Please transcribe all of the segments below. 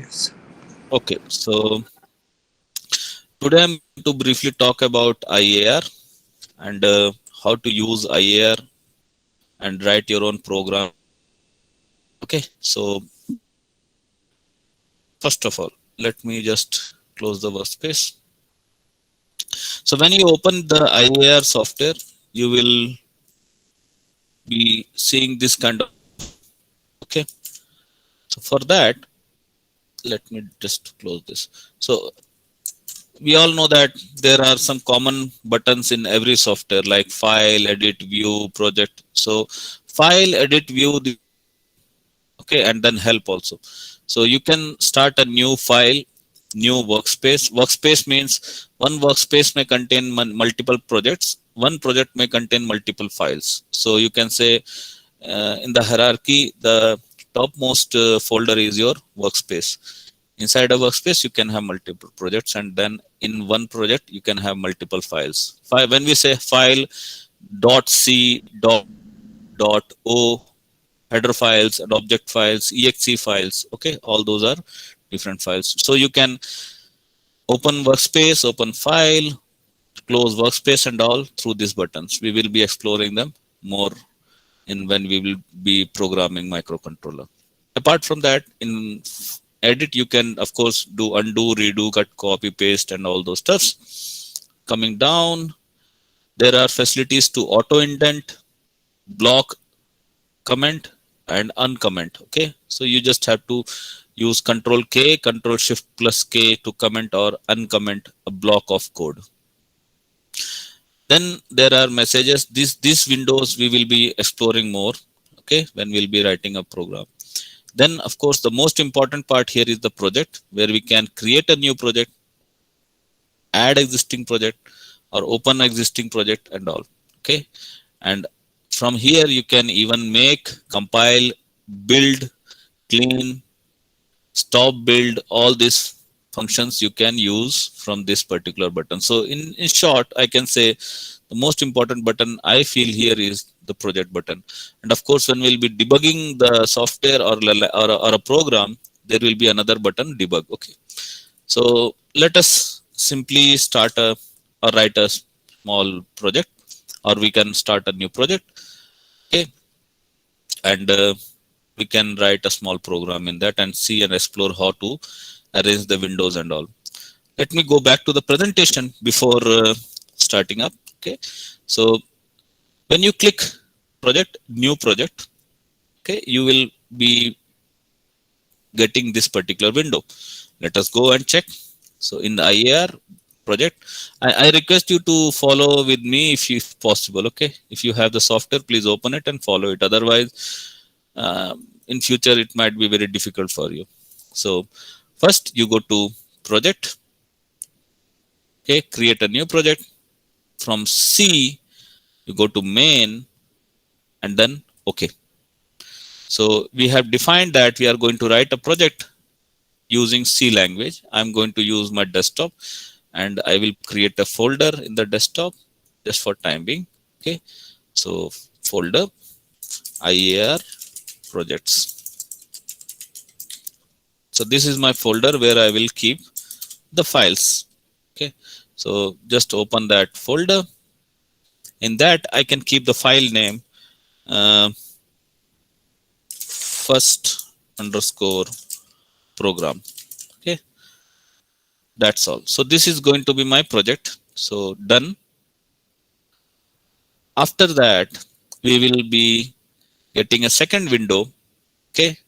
Yes. Okay, so today I'm going to briefly talk about IAR and how to use IAR and write your own program. Okay, so first of all, let me just close the workspace. So when you open the IAR software, you will be seeing this kind of. Okay, so for that, let me just close this. So we all know that there are some common buttons in every software like file, edit, view, project. So file, edit, view, okay, and then help also. So you can start a new file, new workspace. Workspace means one workspace may contain multiple projects, one project may contain multiple files. So you can say in the hierarchy, the topmost folder is your workspace. Inside a workspace you can have multiple projects, and then in one project you can have multiple files. When we say file, dot c dot o, header files and object files, exe files, okay, all those are different files. So you can open workspace, open file, close workspace and all through these buttons. We will be exploring them more in when we will be programming microcontroller. Apart from that, in edit you can of course do undo, redo, cut, copy, paste and all those stuffs. Coming down, there are facilities to auto indent, block, comment and uncomment. Okay, so you just have to use control K, control shift plus K to comment or uncomment a block of code. Then there are messages. These windows we will be exploring more, okay, when we'll be writing a program. Then of course the most important part here is the project, where we can create a new project, add existing project or open existing project and all. Okay, and from here you can even make, compile, build, clean, stop, build, all these functions you can use from this particular button. So in short, I can say the most important button I feel here is the project button. And of course when we'll be debugging the software or a program, there will be another button, debug. Okay, so let us simply start a or write a small project, or we can start a new project. Okay, and we can write a small program in that and see and explore how to arrange the windows and all. Let me go back to the presentation before starting up. Okay, so when you click project, new project, okay, you will be getting this particular window. Let us go and check. So in the IAR project, I request you to follow with me if possible. Okay, if you have the software, please open it and follow it. Otherwise in future it might be very difficult for you. So first you go to project. Okay, create a new project. From C you go to main and then okay. So we have defined that we are going to write a project using C language. I'm going to use my desktop and I will create a folder in the desktop just for time being. Okay, so folder IAR projects. So this is my folder where I will keep the files. Okay, so just open that folder. In that I can keep the file name uh, first underscore program. Okay, that's all. So this is going to be my project. So done. After that we will be getting a second window. Okay,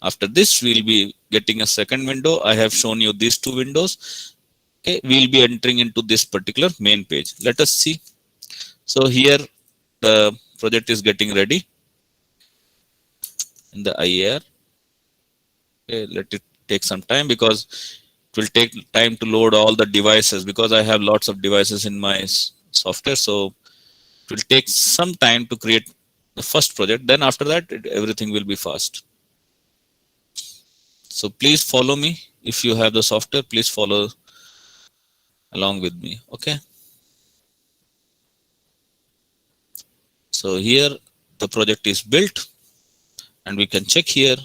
after this we'll be getting a second window. I have shown you these two windows. Okay, we'll be entering into this particular main page. Let us see. So here the project is getting ready in the IAR. Okay, let it take some time because it will take time to load all the devices, because I have lots of devices in my software. So it will take some time to create the first project. Then after that everything will be fast. So please follow me. If you have the software, please follow along with me. Okay, so here the project is built and we can check here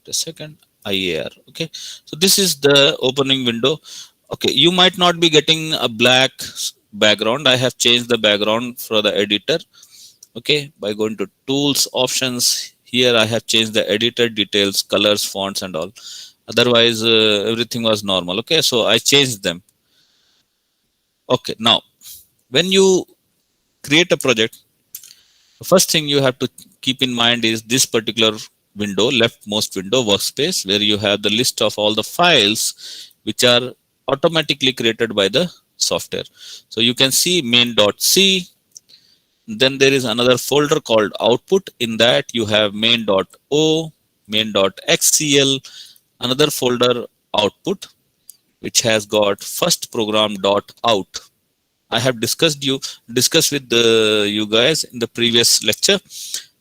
a second. IAR. Okay, so this is the opening window. Okay, you might not be getting a black background. I have changed the background for the editor. Okay, by going to tools options here, I have changed the editor details, colors, fonts, and all. Otherwise, everything was normal. Okay, so I changed them. Okay, now when you create a project, the first thing you have to keep in mind is this particular window, leftmost window, workspace, where you have the list of all the files which are automatically created by the software. So you can see main.c. Then there is another folder called output. In that you have main.o, main.xcl, another folder output, which has got first program.out. I have discussed with you guys in the previous lecture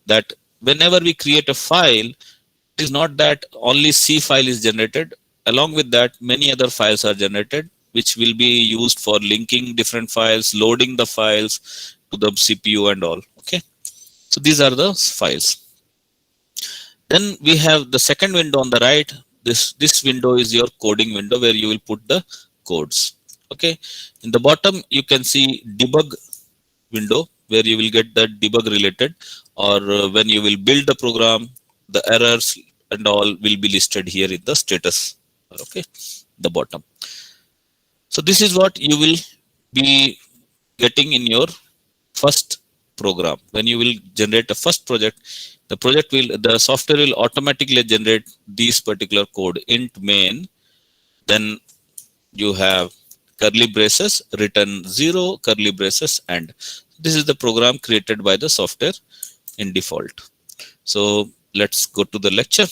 that whenever we create a file, it is not that only C file is generated. Along with that, many other files are generated, which will be used for linking different files, loading the files to the CPU and all. Okay, so these are the files. Then we have the second window on the right. This window is your coding window where you will put the codes. Okay, in the bottom you can see debug window where you will get the debug related, or when you will build the program, the errors and all will be listed here in the status. Okay, the bottom. So this is what you will be getting in your first program. When you will generate a first project, the software will automatically generate these particular code. Int main, then you have curly braces, return 0, curly braces, and this is the program created by the software in default. So let's go to the lecture.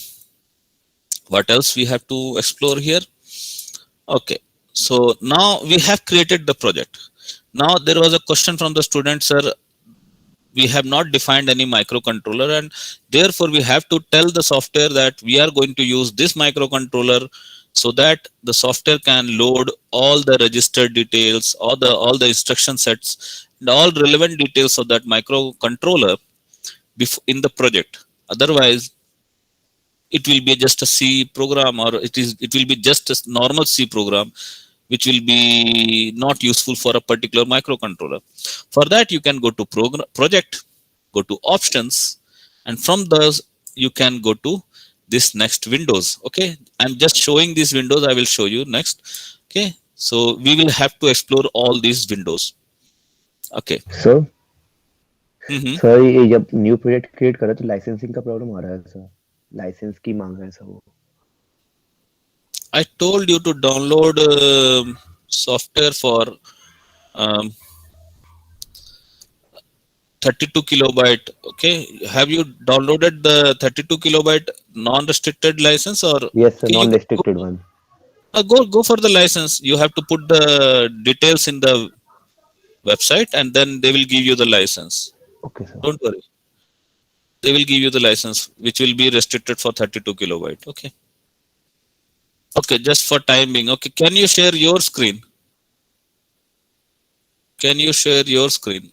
What else we have to explore here? Okay, so now we have created the project. Now there was a question from the student, sir, we have not defined any microcontroller, and therefore we have to tell the software that we are going to use this microcontroller so that the software can load all the register details, all the instruction sets and all relevant details of that microcontroller in the project. Otherwise it will be just a C program, or it will be just a normal C program, which will be not useful for a particular microcontroller. For that, you can go to project, go to options, and from those you can go to this next windows. Okay, I'm just showing these windows. I will show you next. Okay, so we will have to explore all these windows. Okay. Sir Mm-hmm. Sir ये जब new project create करा तो licensing का problem आ रहा है sir, licence की मांग रहा है सर वो. I told you to download software for um, 32 kilobyte. Okay, have you downloaded the 32 kilobyte non-restricted license, or yes sir, okay, you non can restricted one. go for the license. You have to put the details in the website, and then they will give you the license. Okay sir. Don't worry, they will give you the license, which will be restricted for 32 kilobyte. Okay, okay, just for time being. Okay, can you share your screen? Can you share your screen?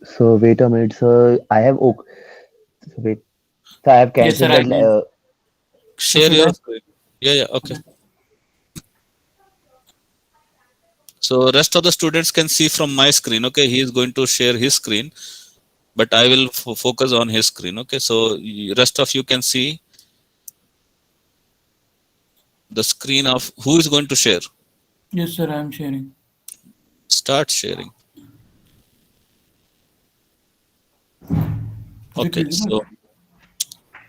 So wait a minute sir, I have wait, so I have Yes, sir, cancelled I that can. Share Okay, your sir. screen. Yeah, yeah, okay. So rest of the students can see from my screen. Okay, he is going to share his screen, but I will focus on his screen. Okay, so rest of you can see the screen of who is going to share. Yes, sir, I am sharing. Start sharing. Is it Okay, visible? so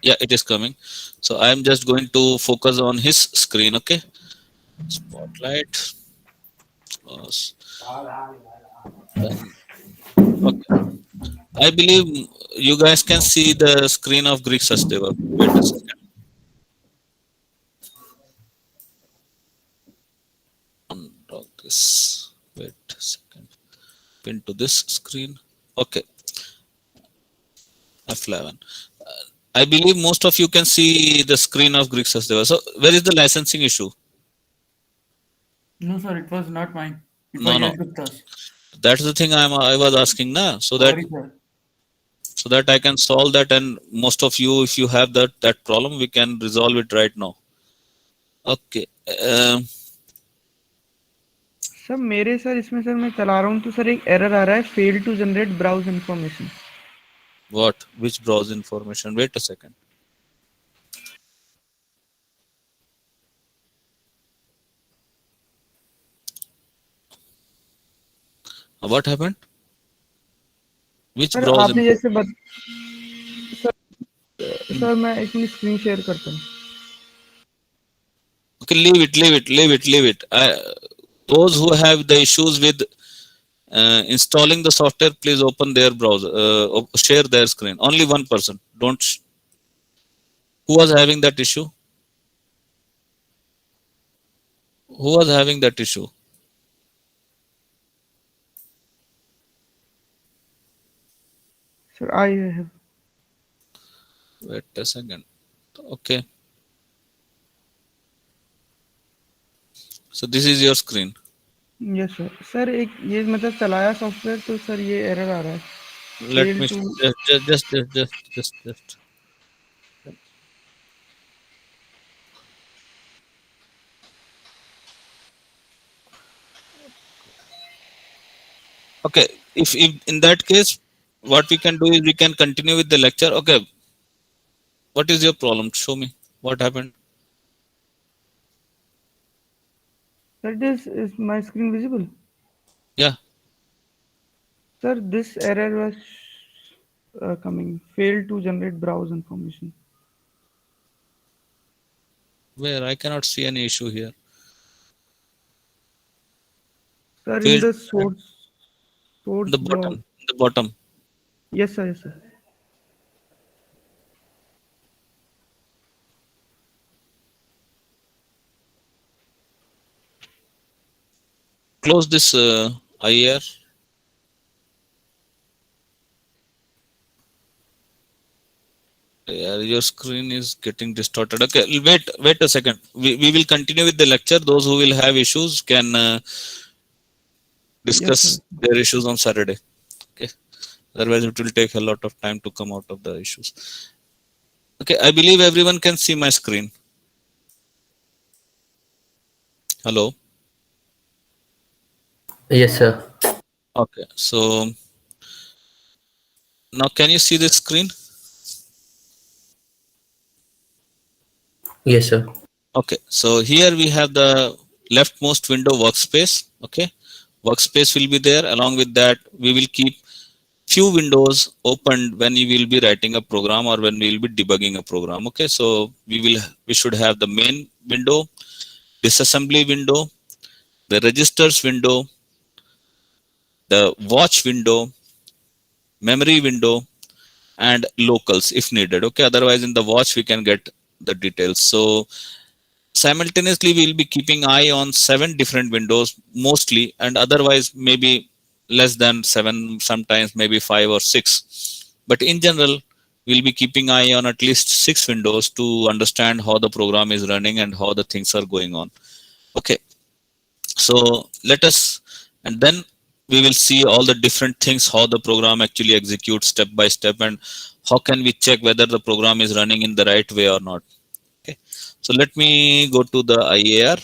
yeah, it is coming. So I am just going to focus on his screen. Okay, spotlight. Close. Then okay, I believe you guys can see the screen of Greek Sachdeva. Wait a second. Unlock this. Wait a second. Pin to this screen. Okay, F11. I believe most of you can see the screen of Greek Sachdeva. So where is the licensing issue? No, sir, it was not mine. It was No, no. Yash Gupta's. That's the thing I was asking now. So that Sorry, sir. so that I can solve that, and most of you, if you have that problem, we can resolve it right now. Okay. Sir मेरे sir इसमें sir मैं चला रहा हूँ तो sir एक error आ रहा है, fail to generate browse information. What? Which browse information? Wait a second. What happened? Which sir browse? आपने जैसे सर मैं एक मिनट स्क्रीन शेयर करता हूँ. Okay, leave it. Those who have the issues with installing the software, please open their browser, share their screen. Only one person. Don't. Who was having that issue? Who was having that issue? Sir I have. Wait a second. Okay. So this is your screen. Yes sir. Sir एक ये मतलब चलाया software तो sir ये error आ रहा है. Let fail me to. just. Okay. If in that case, what we can do is we can continue with the lecture. Okay. What is your problem? Show me. What happened? Sir, is my screen visible? Yeah. Sir, this error was coming. Failed to generate browse information. Where? I cannot see any issue here. Sir, in Failed. the source The blog. bottom. The bottom. Yes, sir. Yes, sir. Close this IAR. Yeah, your screen is getting distorted. Okay, wait a second. We will continue with the lecture. Those who will have issues can discuss Yes, their issues on Saturday. Okay. Otherwise, it will take a lot of time to come out of the issues. Okay, I believe everyone can see my screen. Hello. Yes, sir. Okay, so now can you see the screen? Yes, sir. Okay, so here we have the leftmost window, workspace. Okay, workspace will be there. Along with that, we will keep few windows opened when you will be writing a program or when we will be debugging a program. Okay, so we should have the main window, disassembly window, the registers window, the watch window, memory window, and locals if needed. Okay, otherwise in the watch we can get the details. So simultaneously we'll be keeping eye on 7 different windows mostly, and otherwise maybe less than 7, sometimes maybe 5 or 6, but in general we'll be keeping eye on at least 6 windows to understand how the program is running and how the things are going on. Okay, so let us, and then we will see all the different things, how the program actually executes step by step, and how can we check whether the program is running in the right way or not. Okay, so let me go to the IAR.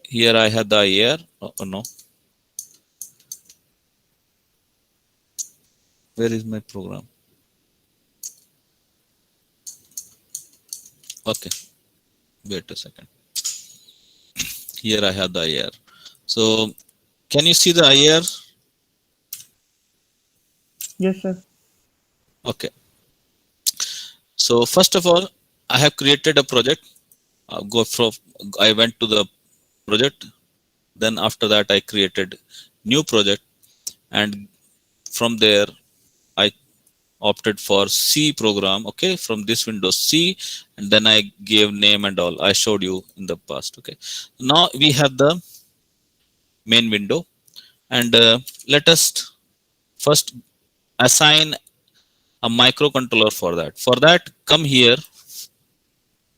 Here I have the IAR. Oh no, where is my program? Okay, wait a second. Here I have the IAR. So can you see the IAR? yes, sir. Okay, so first of all, I have created a project. I went to the project, then after that I created new project, and from there I opted for C program. Okay, from this Windows C, and then I gave name and all. I showed you in the past. Okay, now we have the main window, and let us first assign a microcontroller for that. For that, come here,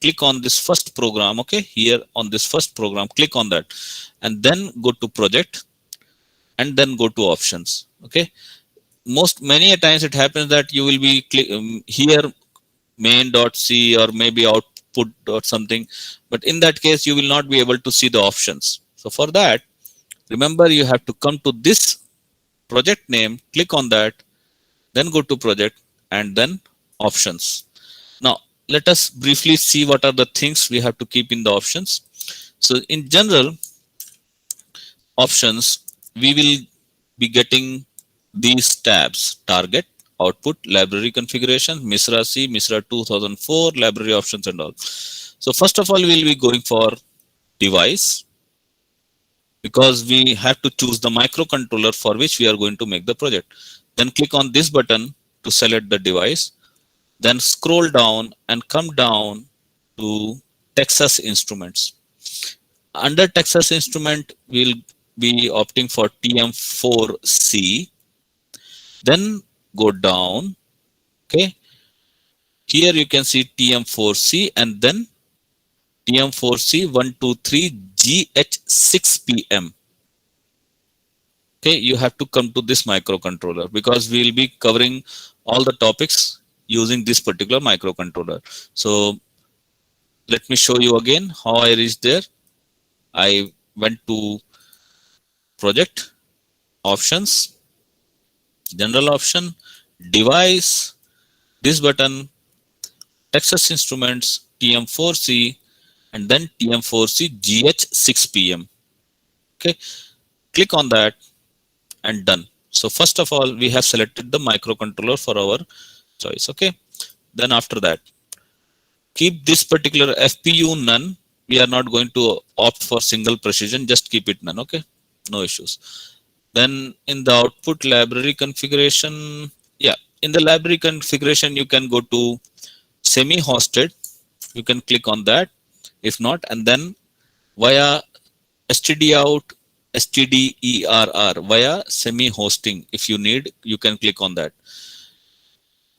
click on this first program. Okay, here on this first program, click on that, and then go to project, and then go to options. Okay, many a times it happens that you will be here main.c or maybe output or something, but in that case you will not be able to see the options. So for that, remember, you have to come to this project name, click on that, then go to project and then options. Now let us briefly see what are the things we have to keep in the options. So in general options, we will be getting these tabs: target, output, library configuration, MISRA C, MISRA 2004, library options and all. So first of all, we will be going for device, because we have to choose the microcontroller for which we are going to make the project. Then click on this button to select the device. Then scroll down and come down to Texas Instruments. Under Texas Instrument, we'll be opting for TM4C. Then go down. Okay. Here you can see TM4C and then TM4C123GH6PM. Okay, you have to come to this microcontroller because we will be covering all the topics using this particular microcontroller. So let me show you again how I reached there. I went to project, options, general option, device, this button, Texas Instruments, TM4C, and then TM4C GH6PM. Okay, click on that and done. So first of all, we have selected the microcontroller for our choice. Okay, then after that, keep this particular FPU none. We are not going to opt for single precision, just keep it none. Okay, no issues. Then in the output library configuration, yeah, in the library configuration, you can go to semi-hosted. You can click on that. If not, and then via stdout, stderr, via semi-hosting. If you need, you can click on that.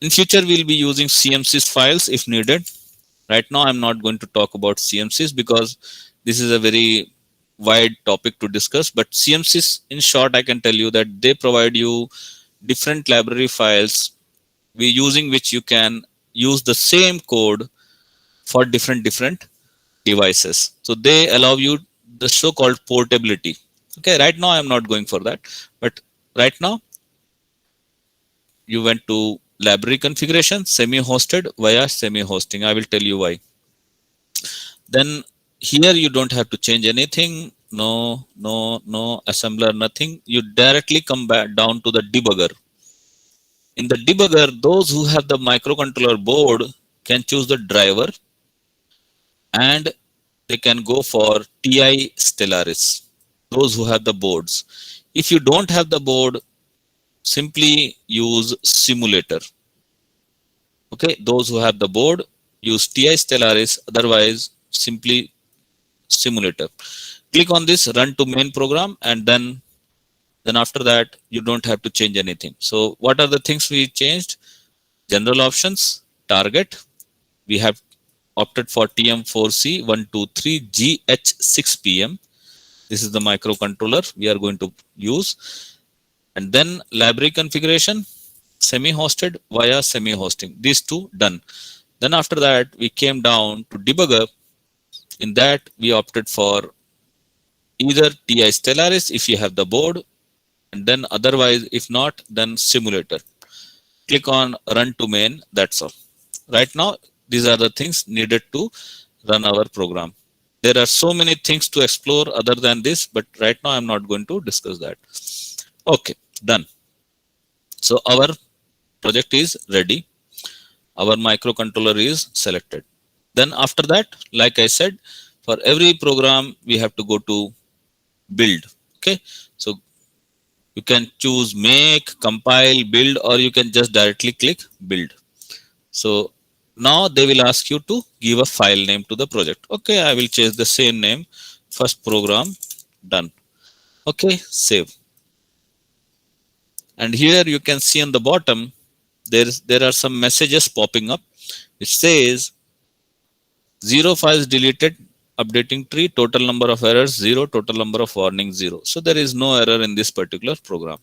In future, we'll be using CMSIS files if needed. Right now, I'm not going to talk about CMSIS because this is a very wide topic to discuss. But CMSIS, in short, I can tell you that they provide you different library files, using which you can use the same code for different devices. So they allow you the so-called portability. Okay, right now I'm not going for that, but right now you went to library configuration, semi-hosted via semi-hosting. I will tell you why. Then here you don't have to change anything. No assembler, nothing. You directly come back down to the debugger. In the debugger, those who have the microcontroller board can choose the driver and they can go for TI Stellaris, those who have the boards. If you don't have the board, simply use simulator. Okay, those who have the board use TI Stellaris, otherwise simply simulator. Click on this run to main program, and then after that you don't have to change anything. So what are the things we changed? General options, target, we have opted for TM4C123GH6PM. This is the microcontroller we are going to use. And then library configuration, semi-hosted via semi-hosting. These two done. Then after that, we came down to debugger. In that, we opted for either TI Stellaris if you have the board, and then otherwise, if not, then simulator. Click on run to main. That's all. Right now, these are the things needed to run our program. There are so many things to explore other than this, but right now I'm not going to discuss that. Okay, done. So our project is ready. Our microcontroller is selected. Then after that, like I said, for every program, we have to go to build. Okay, so you can choose make, compile, build, or you can just directly click build. So now they will ask you to give a file name to the project. Okay, I will change the same name, first program, done. Okay, save. And here you can see on the bottom, there are some messages popping up. It says 0 files deleted, updating tree, total number of errors 0, total number of warnings 0. So there is no error in this particular program.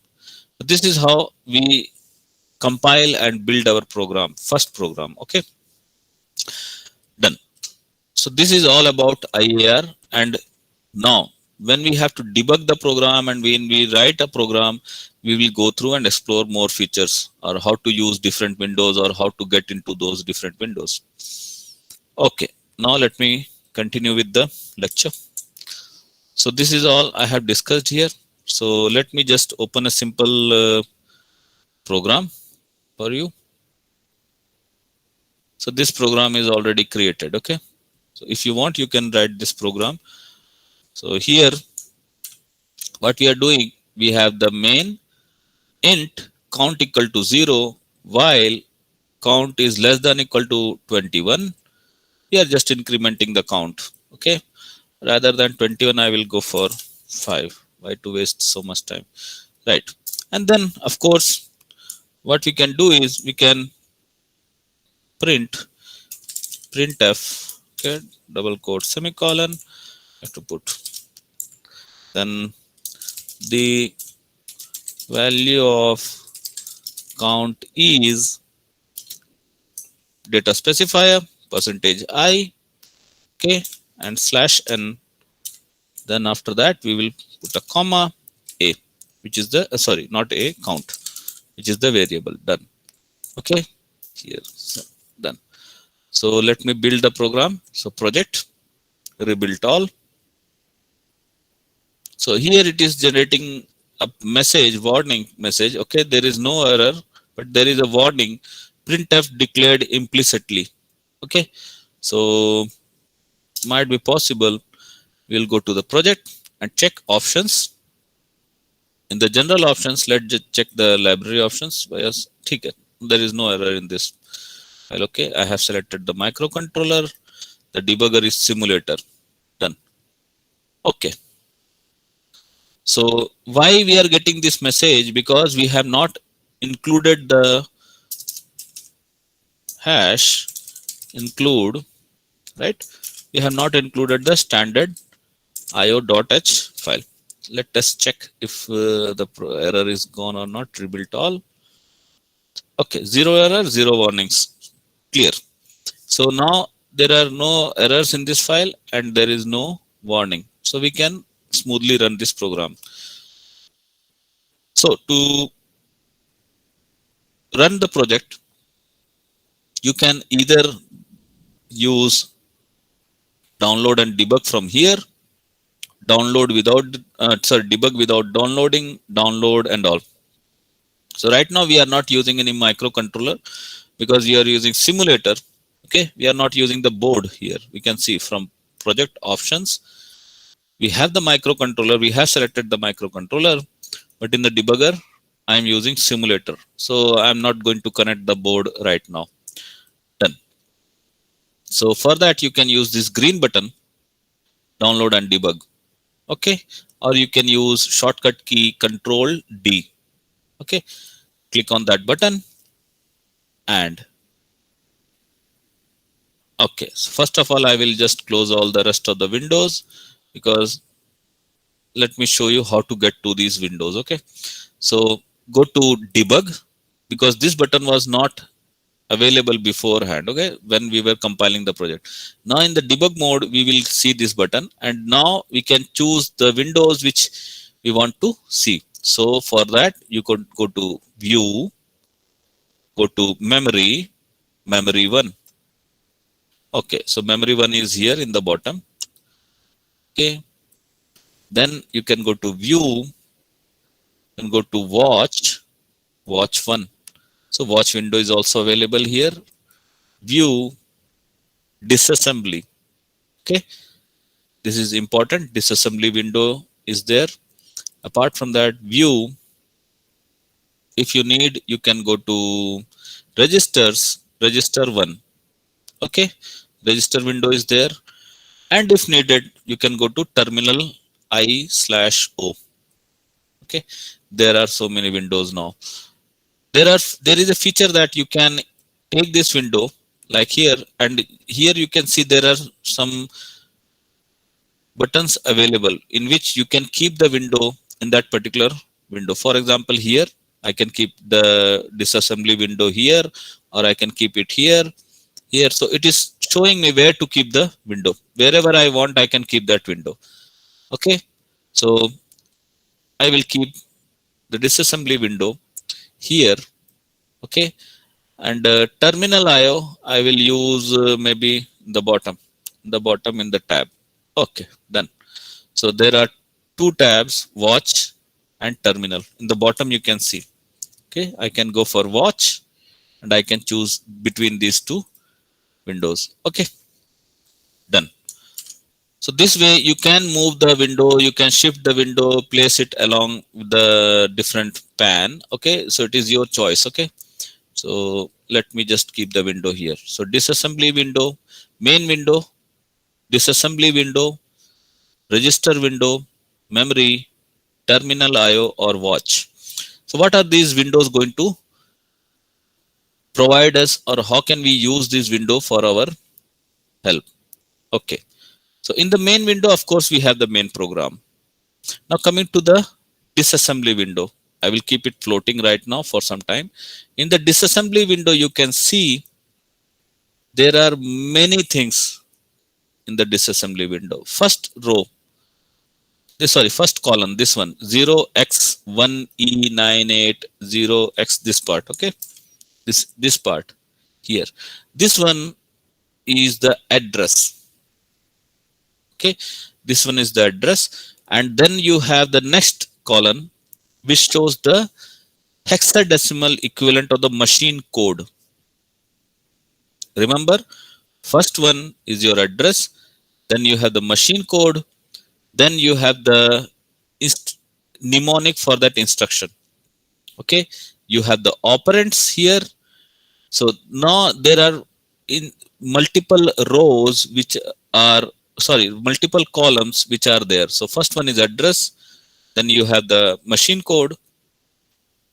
This is how we compile and build our program, first program. Okay, done. So this is all about IAR. And now when we have to debug the program and when we write a program, we will go through and explore more features, or how to use different windows, or how to get into those different windows. Okay, now let me continue with the lecture. So this is all I have discussed here. So let me just open a simple program for you. So this program is already created. Okay, so if you want, you can write this program. So here what we are doing, we have the main int count equal to 0 while count is less than equal to 21. We are just incrementing the count. Okay, rather than 21 I will go for 5. Why to waste so much time, right? And then of course what we can do is we can printf, okay, double quote semicolon, have to put, then the value of count is data specifier percentage I, okay, and slash n. Then after that we will put a comma a, which is the sorry, not a, count, which is the variable. Done. Okay, here, so done. So let me build the program. So project, rebuild all. So here it is generating a message, warning message. Okay, there is no error, but there is a warning. Printf declared implicitly. Okay, so might be possible. We'll go to the project and check options. In the general options, let's just check the library options. Yes, there is no error in this file. Okay, I have selected the microcontroller. The debugger is simulator. Done. Okay. So why we are getting this message? Because we have not included the hash include, right? We have not included the standard io.h file. Let us check if the error is gone or not. Rebuild all. Okay, zero error, zero warnings. Clear. So now there are no errors in this file and there is no warning. So we can smoothly run this program. So to run the project, you can either use download and debug from here, download without, debug without downloading, download and all. So right now we are not using any microcontroller because we are using simulator. Okay, we are not using the board here. We can see from project options, we have the microcontroller, we have selected the microcontroller, but in the debugger, I am using simulator. So I'm not going to connect the board right now. Done. So for that, you can use this green button, download and debug. Okay, or you can use shortcut key Control D. Okay, click on that button and okay. So first of all, I will just close all the rest of the windows because let me show you how to get to these windows. Okay, so go to debug because this button was not available beforehand. Okay, when we were compiling the project. Now in the debug mode, we will see this button and now we can choose the windows which we want to see. So for that, you could go to view, go to memory 1. Okay, so memory 1 is here in the bottom. Okay, then you can go to view and go to watch 1. So watch window is also available here. View disassembly. Okay, this is important. Disassembly window is there. Apart from that, view, if you need, you can go to registers, register 1. Okay, register window is there. And if needed, you can go to terminal I/O. Okay, there are so many windows now. There is a feature that you can take this window like here, and here you can see there are some buttons available in which you can keep the window in that particular window. For example, here I can keep the disassembly window here, or I can keep it here. So it is showing me where to keep the window. Wherever I want, I can keep that window. Okay. So I will keep the disassembly window here. Okay. And terminal IO, I will use maybe the bottom in the tab. Okay, done. So there are two tabs, watch and terminal. In the bottom you can see. Okay, I can go for watch and I can choose between these two windows. Okay, done. So this way you can move the window, you can shift the window, place it along the different pan. Okay, so it is your choice. Okay, so let me just keep the window here. So disassembly window, main window, disassembly window, register window, memory, terminal IO, or watch. So what are these windows going to provide us, or how can we use this window for our help? Okay. So in the main window, of course, we have the main program. Now coming to the disassembly window, I will keep it floating right now for some time. In the disassembly window, you can see there are many things in the disassembly window. First row, first column, this one, 0x1e980x, this part, okay? This part here. This one is the address. Okay, this one is the address, and then you have the next column which shows the hexadecimal equivalent of the machine code. Remember, first one is your address, then you have the machine code, then you have the mnemonic for that instruction. Okay, you have the operands here. So now there are in multiple rows which are multiple columns which are there. So first one is address, then you have the machine code,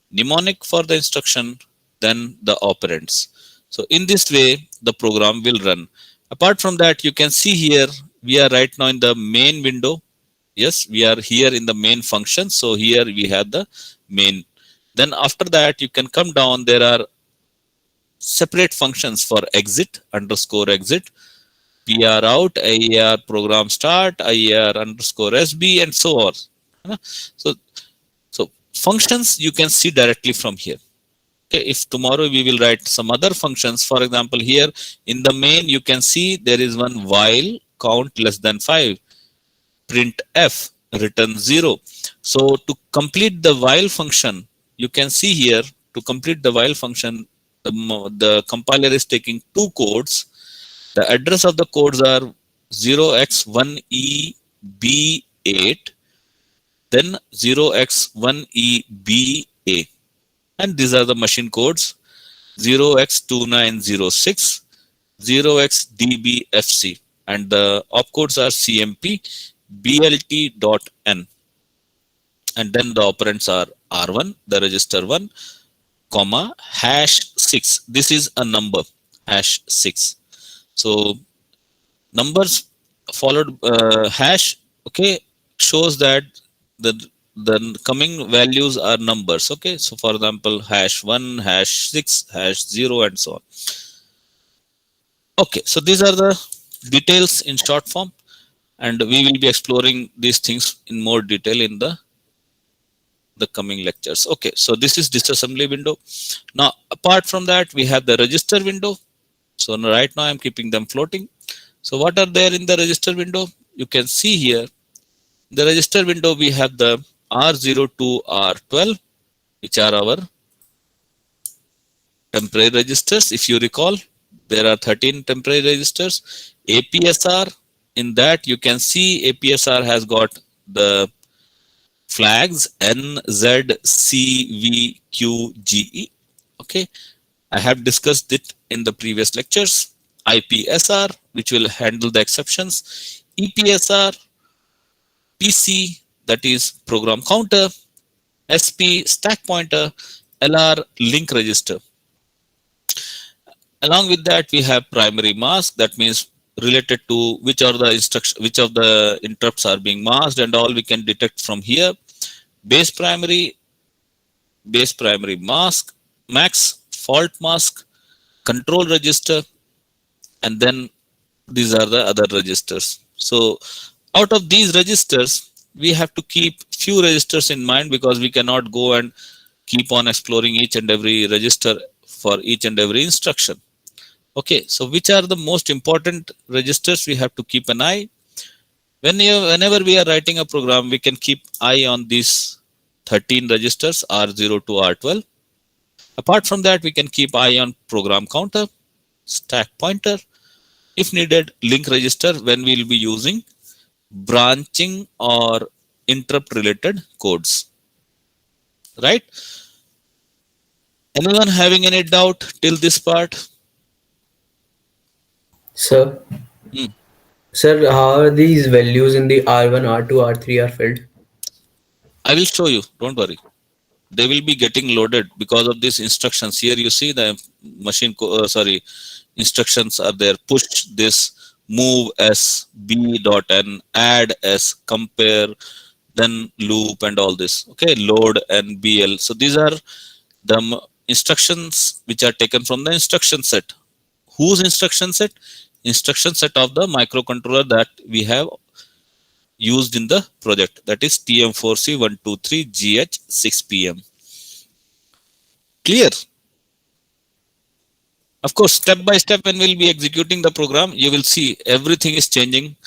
mnemonic for the instruction, then the operands. So in this way the program will run. Apart from that, you can see here we are right now in the main window. Yes, we are here in the main function. So here we have the main. Then after that you can come down, there are separate functions for exit, underscore exit, PR out, IAR program start, IAR underscore SB, and so on. So functions you can see directly from here. Okay, if tomorrow we will write some other functions, for example, here in the main you can see there is one while count less than 5, print f, return 0. So to complete the while function, you can see here, to complete the while function, the compiler is taking two codes. The address of the codes are 0x1EB8, then 0x1EBA. And these are the machine codes, 0x2906, 0xDBFC. And the opcodes are CMP, BLT.N. And then the operands are R1, the register 1, comma, #6. This is a number, #6. So numbers followed hash, okay, shows that the coming values are numbers. Okay, so for example, #1, #6, #0, and so on. Okay, so these are the details in short form, and we will be exploring these things in more detail in the coming lectures. Okay, so this is disassembly window. Now apart from that, we have the register window. So right now I'm keeping them floating. So what are there in the register window? You can see here, the register window we have the R0 to R12, which are our temporary registers. If you recall, there are 13 temporary registers. APSR, in that you can see APSR has got the flags N, Z, C, V, Q, G, E. Okay, I have discussed it in the previous lectures. IPSR, which will handle the exceptions. EPSR, PC, that is program counter. SP, stack pointer. LR, link register. Along with that, we have primary mask. That means related to which of the interrupts are being masked, and all we can detect from here. Base primary, base primary mask, max, fault mask, control register, and then these are the other registers. So out of these registers, we have to keep few registers in mind because we cannot go and keep on exploring each and every register for each and every instruction. Okay, so which are the most important registers we have to keep an eye? Whenever we are writing a program, we can keep eye on these 13 registers R0 to R12. Apart from that, we can keep eye on program counter, stack pointer, if needed, link register when we will be using branching or interrupt related codes. Right? Anyone having any doubt till this part? Sir, Hmm. sir, how are these values in the R1, R2, R3 are filled? I will show you. Don't worry. They will be getting loaded because of these instructions. Here you see the instructions are there. Push this, move s, b dot n, add s, compare, then loop and all this. Okay, load and bl. So these are the instructions which are taken from the instruction set. Whose instruction set? Instruction set of the microcontroller that we have used in the project, that is TM4C123GH6PM. Clear? Of course, step by step when we'll be executing the program, you will see everything is changing,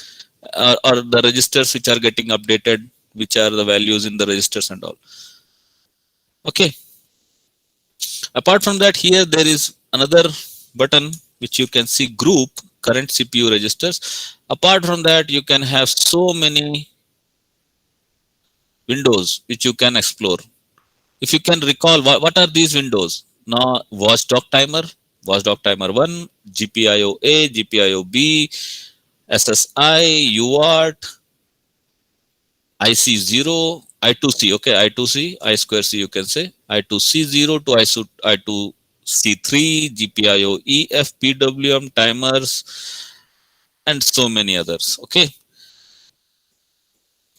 or the registers which are getting updated, which are the values in the registers and all. Okay. Apart from that, here there is another button which you can see, group current CPU registers. Apart from that, you can have so many windows which you can explore. If you can recall, what are these windows? Now, watchdog timer 1, GPIO A, GPIO B, SSI, UART, IC0, I2C, okay, I2C, I2C you can say, I2C0 to I2C3, GPIO EF, PWM, timers, and so many others, okay.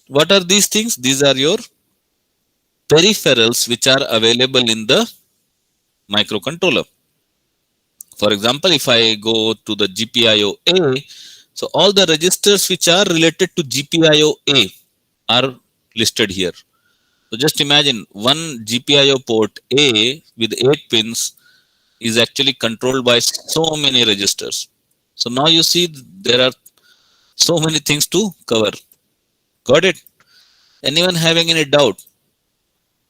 What are these things? These are your peripherals which are available in the microcontroller. For example, if I go to the GPIO A, so all the registers which are related to GPIO A are listed here. So just imagine one GPIO port A with 8 pins is actually controlled by so many registers. So now you see there are so many things to cover. Got it? Anyone having any doubt?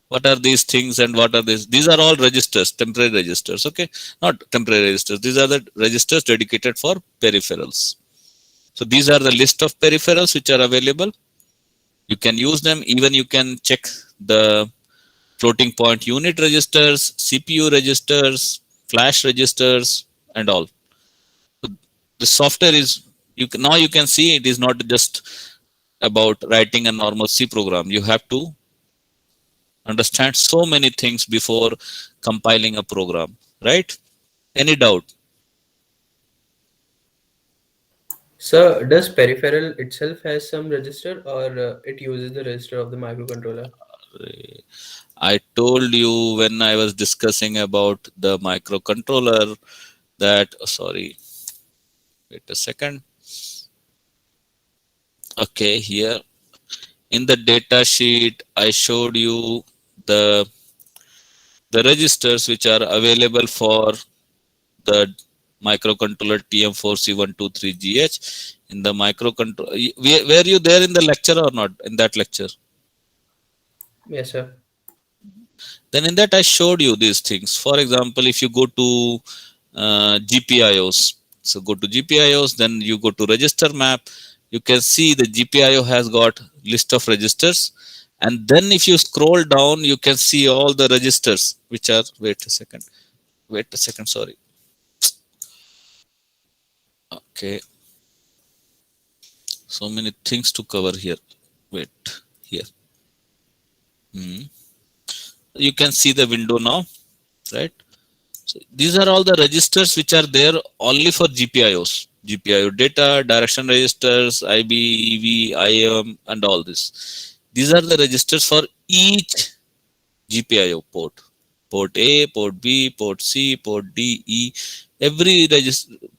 What are these things and what are these? These are all registers, temporary registers, okay? Not temporary registers. These are the registers dedicated for peripherals. So these are the list of peripherals which are available. You can use them. Even you can check the floating point unit registers, CPU registers, flash registers, and all. So the software is, now you can see it is not just about writing a normal C program. You have to understand so many things before compiling a program, right? Any doubt? Sir, does peripheral itself has some register, or it uses the register of the microcontroller? I told you when I was discussing about the microcontroller that, sorry, wait a second. Okay, here in the data sheet, I showed you the registers which are available for the microcontroller TM4C123GH in the microcontroller. Were you there in the lecture or not? In that lecture? Yes, sir. Then in that I showed you these things. For example, if you go to GPIOs, so go to GPIOs, then you go to register map. You can see the GPIO has got list of registers. And then if you scroll down, you can see all the registers which are, wait a second, sorry. Okay. So many things to cover here. Wait, here. You can see the window now, right? So these are all the registers which are there only for GPIOs. GPIO data, direction registers, IB, EV, IM, and all this. These are the registers for each GPIO port. Port A, port B, port C, port D, E. Every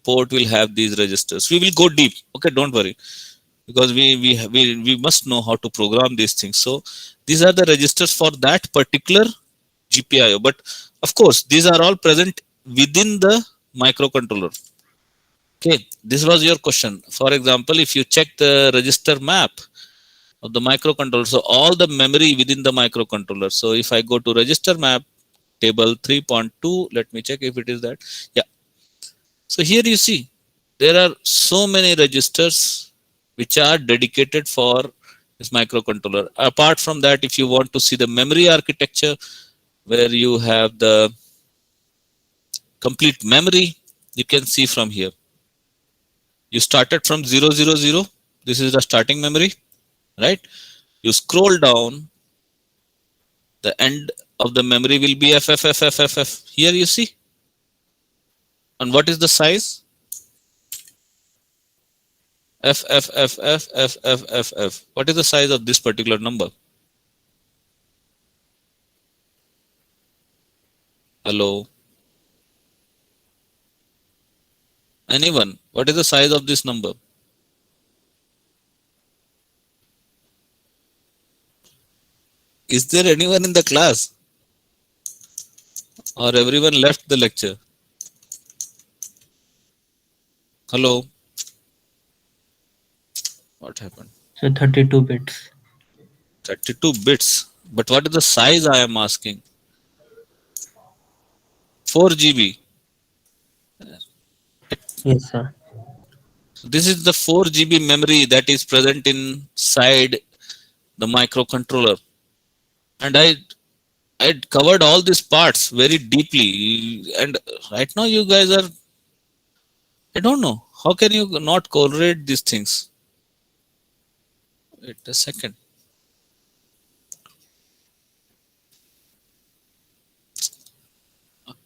port will have these registers. We will go deep. Okay, don't worry, because we must know how to program these things. So these are the registers for that particular GPIO. But of course, these are all present within the microcontroller. Okay, this was your question. For example, if you check the register map of the microcontroller, so all the memory within the microcontroller. So if I go to register map table 3.2, let me check if it is that. Yeah. So here you see there are so many registers which are dedicated for this microcontroller. Apart from that, if you want to see the memory architecture, where you have the complete memory, you can see from here. You started from 000. This is the starting memory, right? You scroll down, the end of the memory will be FFFFFF. Here you see. And what is the size? FFFFFFFF. What is the size of this particular number? Hello? Anyone? What is the size of this number? Is there anyone in the class? Or everyone left the lecture? Hello? What happened? So 32 bits. 32 bits. But what is the size I am asking? 4 GB. Yes, sir. This is the 4 GB memory that is present inside the microcontroller. And I covered all these parts very deeply. And right now you guys are, I don't know, how can you not correlate these things? Wait a second.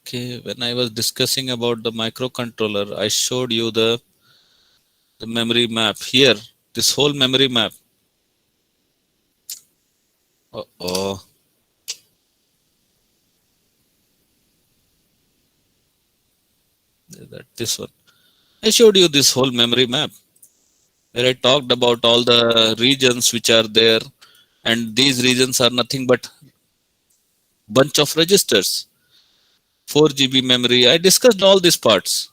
Okay, when I was discussing about the microcontroller, I showed you the memory map here, this whole memory map. Oh, this one. I showed you this whole memory map where I talked about all the regions which are there, and these regions are nothing but bunch of registers. 4 GB memory. I discussed all these parts.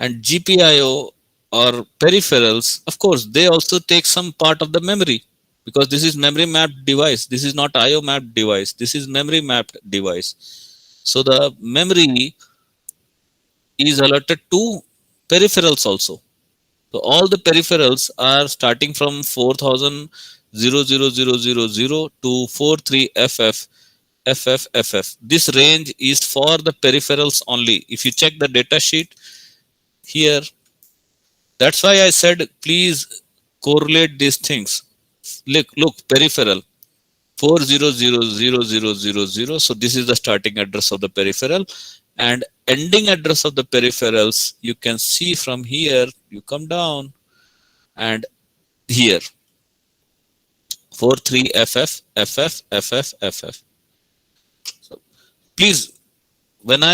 And GPIO or peripherals, of course, they also take some part of the memory, because this is memory mapped device. This is not IO mapped device. This is memory mapped device. So the memory is allotted to peripherals also. So all the peripherals are starting from 4000 to 43FF. FFFF. This range is for the peripherals only. If you check the data sheet here, that's why I said please correlate these things. Look, peripheral 400000. So this is the starting address of the peripheral, and ending address of the peripherals you can see from here. You come down and here 43FF FFFFFF. Please, when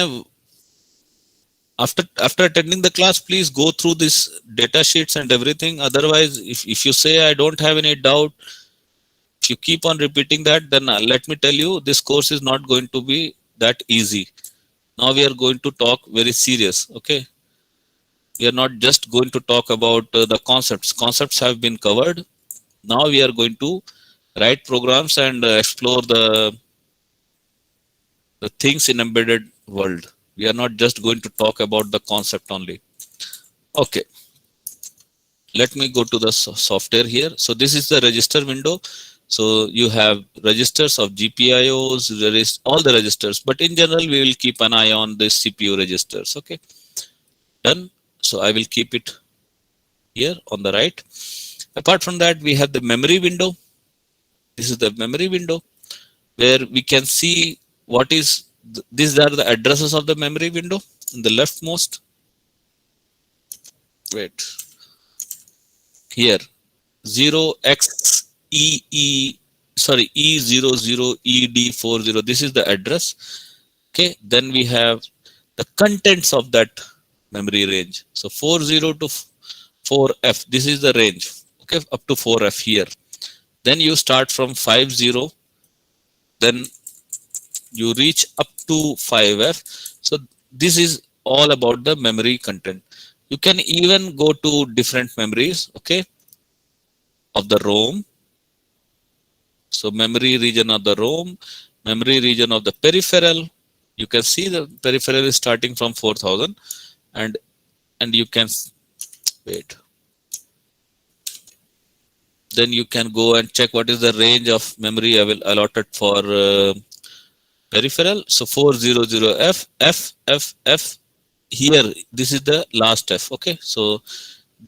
after attending the class, please go through this data sheets and everything. Otherwise, if you say I don't have any doubt, if you keep on repeating that, then let me tell you, this course is not going to be that easy. Now we are going to talk very serious. Okay, we are not just going to talk about the concepts. Concepts have been covered. Now we are going to write programs and explore the things in embedded world. We are not just going to talk about the concept only. Okay, let me go to the software here. So this is the register window. So you have registers of GPIOs, all the registers, but in general we will keep an eye on the CPU registers. Okay, done. So I will keep it here on the right. Apart from that, we have the memory window. This is the memory window where we can see what is, these are the addresses of the memory window in the leftmost. Wait, here 0xEE, sorry, E00ED40. This is the address. Okay, then we have the contents of that memory range. So 40 to 4F, this is the range. Okay, up to 4F here. Then you start from 50, then you reach up to 5F. So this is all about the memory content. You can even go to different memories, okay, of the ROM. So memory region of the ROM, memory region of the peripheral. You can see the peripheral is starting from 4000, and you can wait. Then you can go and check what is the range of memory allotted for peripheral. So 400F, F. Here, this is the last F. Okay, so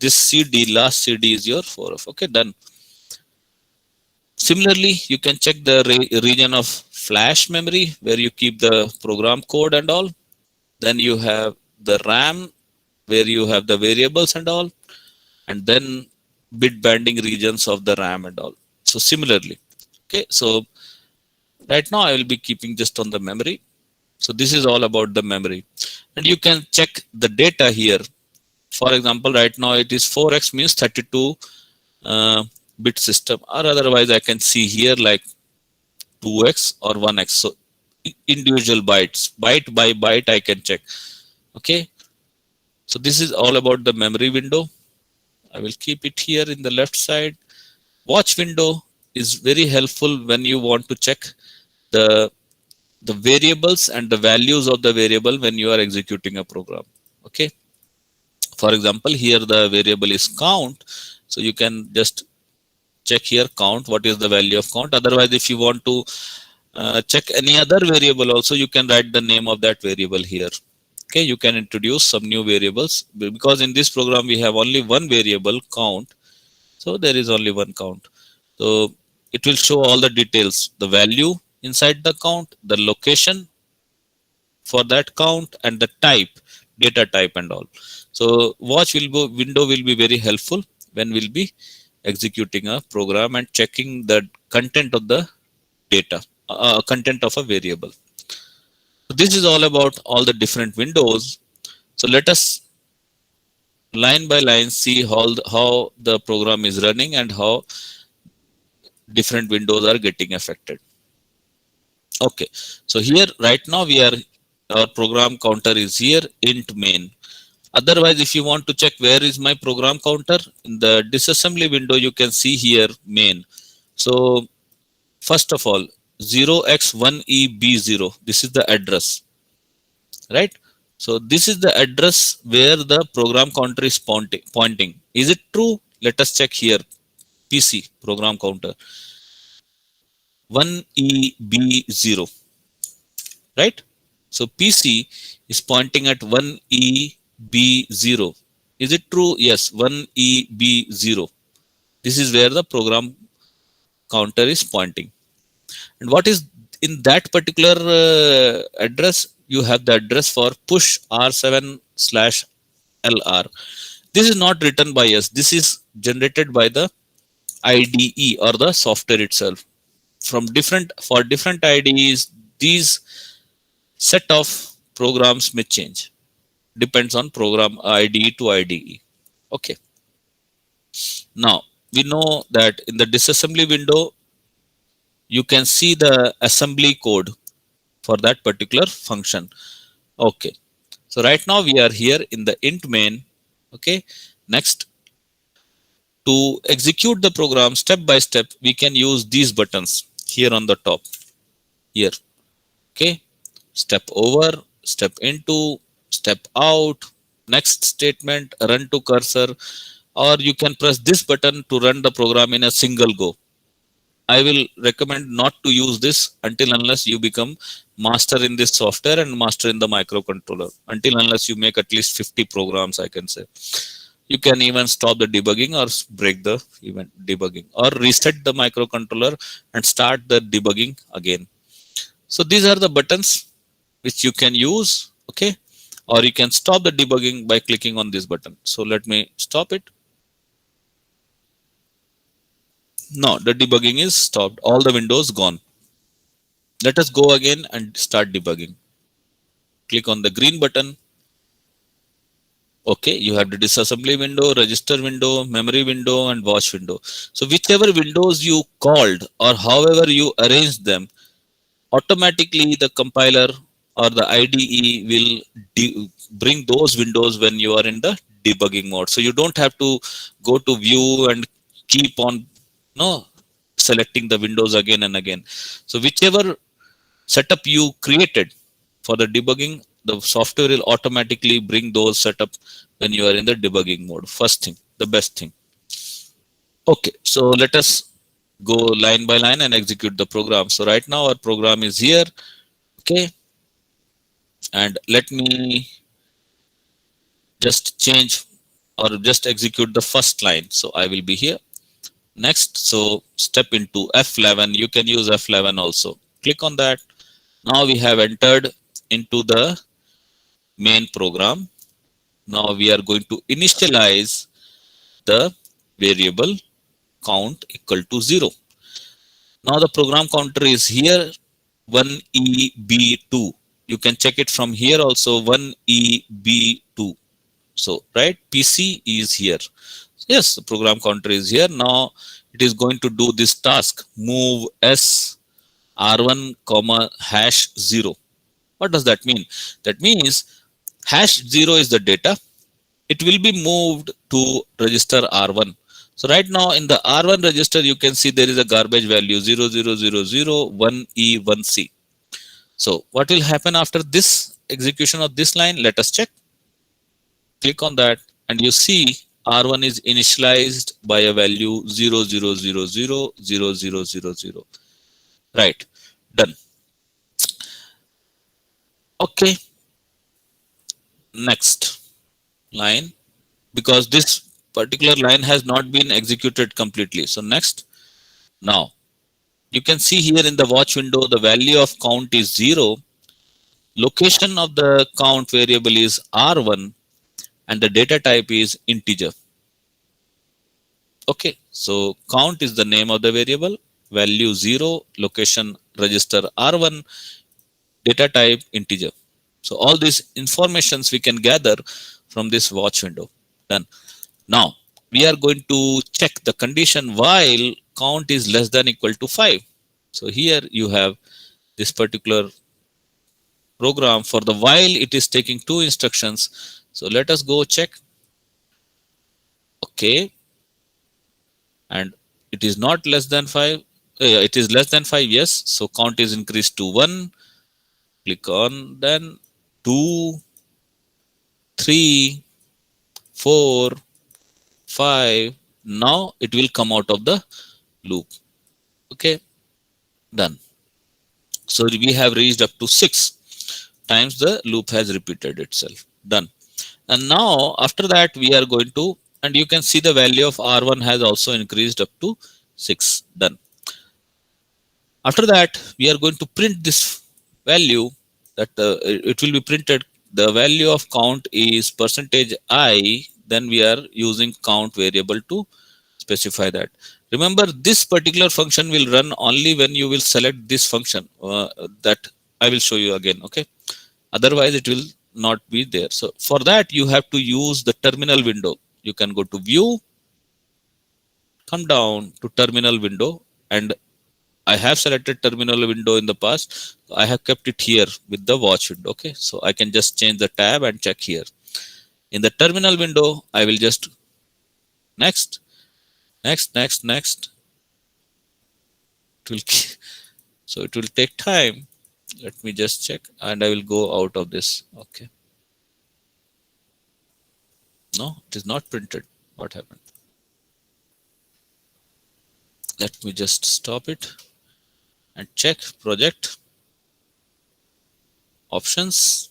this CD, last CD is your 4F. Okay, done. Similarly, you can check the region of flash memory where you keep the program code and all. Then you have the RAM where you have the variables and all, and then bit banding regions of the RAM and all. So similarly, okay, so right now I will be keeping just on the memory. So this is all about the memory, and you can check the data here. For example, right now it is 4x means 32 bit system, or otherwise I can see here like 2x or 1x. So individual bytes, byte by byte I can check. Okay, so this is all about the memory window. I will keep it here in the left side. Watch window is very helpful when you want to check the variables and the values of the variable when you are executing a program. Okay, for example, here the variable is count, so you can just check here count, what is the value of count. Otherwise, if you want to check any other variable also, you can write the name of that variable here. Okay, you can introduce some new variables, because in this program we have only one variable count, so there is only one count. So it will show all the details, the value inside the count, the location for that count, and the type, data type and all. So watch window will be very helpful when we'll be executing a program and checking the content of the data, content of a variable. So this is all about all the different windows. So let us line by line see how the program is running and how different windows are getting affected. Okay, so here right now our program counter is here, int main. Otherwise, if you want to check where is my program counter, in the disassembly window you can see here main. So first of all, 0x1EB0, this is the address, right? So this is the address where the program counter is pointing. Is it true? Let us check here. PC program counter 1EB0, right? So PC is pointing at 1EB0. Is it true? Yes, 1EB0. This is where the program counter is pointing. And what is in that particular address? You have the address for push R7/LR. This is not written by us. This is generated by the IDE or the software itself. For different IDEs, these set of programs may change. Depends on program IDE to IDE. Okay. Now we know that in the disassembly window, you can see the assembly code for that particular function. Okay, so right now we are here in the int main. Okay, next, to execute the program step by step, we can use these buttons here on the top here. Okay, step over, step into, step out, next statement, run to cursor, or you can press this button to run the program in a single go. I will recommend not to use this until unless you become master in this software and master in the microcontroller. Until unless you make at least 50 programs, I can say. You can even stop the debugging or break the event debugging, or reset the microcontroller and start the debugging again. So these are the buttons which you can use, okay? Or you can stop the debugging by clicking on this button. So let me stop it. No, the debugging is stopped. All the windows gone. Let us go again and start debugging. Click on the green button. Okay, you have the disassembly window, register window, memory window, and watch window. So whichever windows you called or however you arranged them, automatically the compiler or the IDE will bring those windows when you are in the debugging mode. So you don't have to go to view and keep on selecting the windows again and again. So whichever setup you created for the debugging, the software will automatically bring those setup when you are in the debugging mode. First thing, the best thing. Okay, so let us go line by line and execute the program. So right now our program is here. Okay, and let me just change or just execute the first line. So I will be here. Next, so step into F11. You can use F11 also. Click on that. Now we have entered into the main program. Now we are going to initialize the variable count equal to 0. Now the program counter is here 1EB2. You can check it from here also 1EB2. So right, PC is here. Yes, the program counter is here. Now it is going to do this task, move S R1 comma hash 0. What does that mean? That means hash 0 is the data. It will be moved to register R1. So right now in the R1 register, you can see there is a garbage value 00001E1C. So what will happen after this execution of this line? Let us check. Click on that and you see R1 is initialized by a value 00000000. Right, done. Okay, next line, because this particular line has not been executed completely. So next, now you can see here in the watch window, the value of count is 0. Location of the count variable is R1 and the data type is integer. Okay, so count is the name of the variable, value 0, location register R1, data type integer. So all these informations we can gather from this watch window. Done. Now we are going to check the condition while count is less than equal to 5. So here you have this particular program for the while it is taking 2 instructions. So let us go check. Okay, and it is not less than 5. It is less than 5. Yes, so count is increased to 1. Click on, then 2, 3, 4, 5. Now it will come out of the loop. Okay, done. So we have reached up to 6 times the loop has repeated itself. Done. And now after that we are going to, and you can see the value of R1 has also increased up to 6. Done. After that we are going to print this value, that it will be printed. The value of count is %I. Then we are using count variable to specify that. Remember, this particular function will run only when you will select this function that I will show you again. Okay, otherwise it will not be there. So for that you have to use the terminal window. You can go to view, come down to terminal window, and I have selected terminal window in the past. I have kept it here with the watch window. Okay, so I can just change the tab and check here. In the terminal window, I will just next. It will, so it will take time. Let me just check, and I will go out of this. Okay. No, it is not printed. What happened? Let me just stop it and check project options,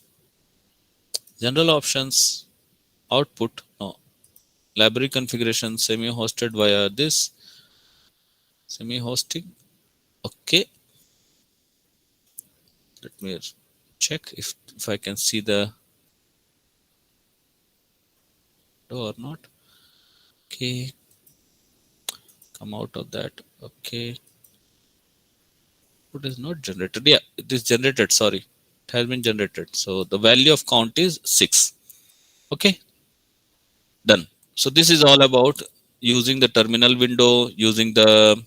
general options, output. No, library configuration, semi-hosted via this semi-hosting. Okay, let me check if I can see the or not. Okay, Come out of that. Okay. It is not generated. Yeah, it is generated. Sorry. It has been generated. So the value of count is 6. Okay. Done. So this is all about using the terminal window, using the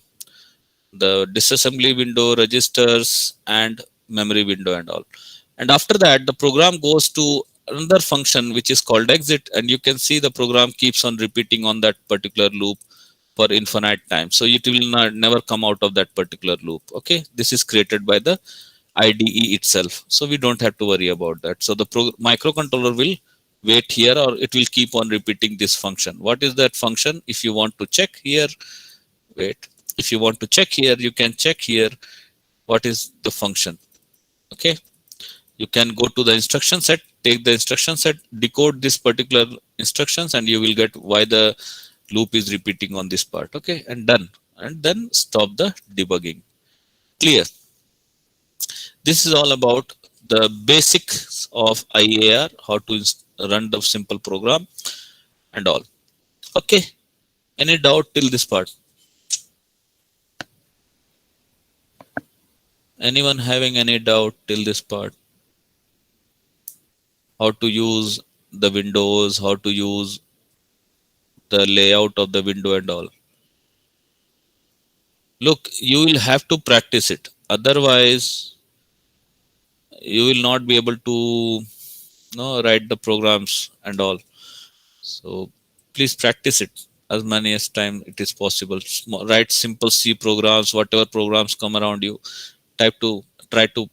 disassembly window, registers, and memory window and all. And after that, the program goes to another function which is called exit, and you can see the program keeps on repeating on that particular loop for infinite time. So it will not never come out of that particular loop. Okay, this is created by the IDE itself, so we don't have to worry about that. So the microcontroller will wait here, or it will keep on repeating this function. What is that function? If you want to check here, wait. If you want to check here, you can check here what is the function. Okay, you can go to the instruction set, take the instruction set, decode this particular instructions, and you will get why the loop is repeating on this part. Okay, and done. And then stop the debugging. Clear. This is all about the basics of IAR, how to run the simple program and all. Okay, any doubt till this part? Anyone having any doubt till this part? How to use the windows, how to use the layout of the window and all. Look, you will have to practice it. Otherwise, you will not be able to write the programs and all. So please practice it as many as time it is possible. Write simple C programs, whatever programs come around you. Try to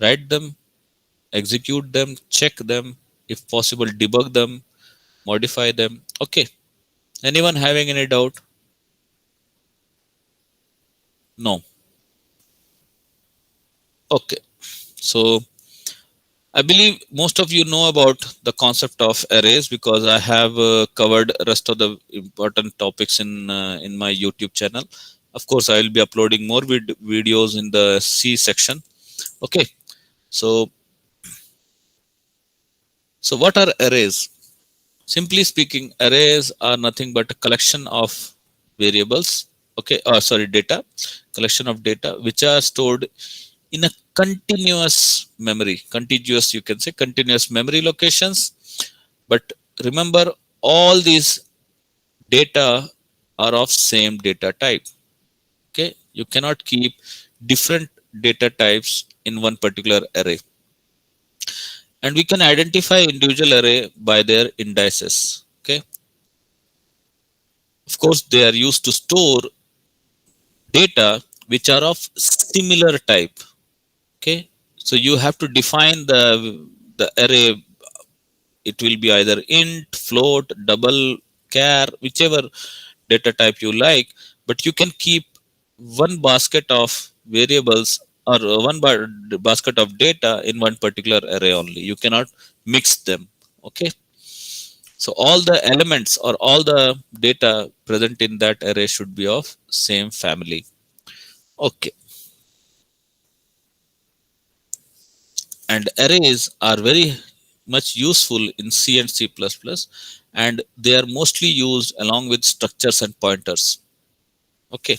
write them, execute them, check them, if possible debug them, modify them. Okay, anyone having any doubt? No. Okay, so I believe most of you know about the concept of arrays, because I have covered rest of the important topics in my YouTube channel. Of course, I will be uploading more videos in the C section. Okay, so what are arrays? Simply speaking, arrays are nothing but a collection of variables. Okay, data, collection of data which are stored in a continuous memory, contiguous, you can say, continuous memory locations. But remember, all these data are of same data type. Okay, you cannot keep different data types in one particular array. And we can identify individual array by their indices. Okay, of course, they are used to store data which are of similar type. Okay, so you have to define the array. It will be either int, float, double, char, whichever data type you like, but you can keep one basket of variables or one basket of data in one particular array only. You cannot mix them. Okay, so all the elements or all the data present in that array should be of same family. Okay, and arrays are very much useful in C and C++, and they are mostly used along with structures and pointers. Okay,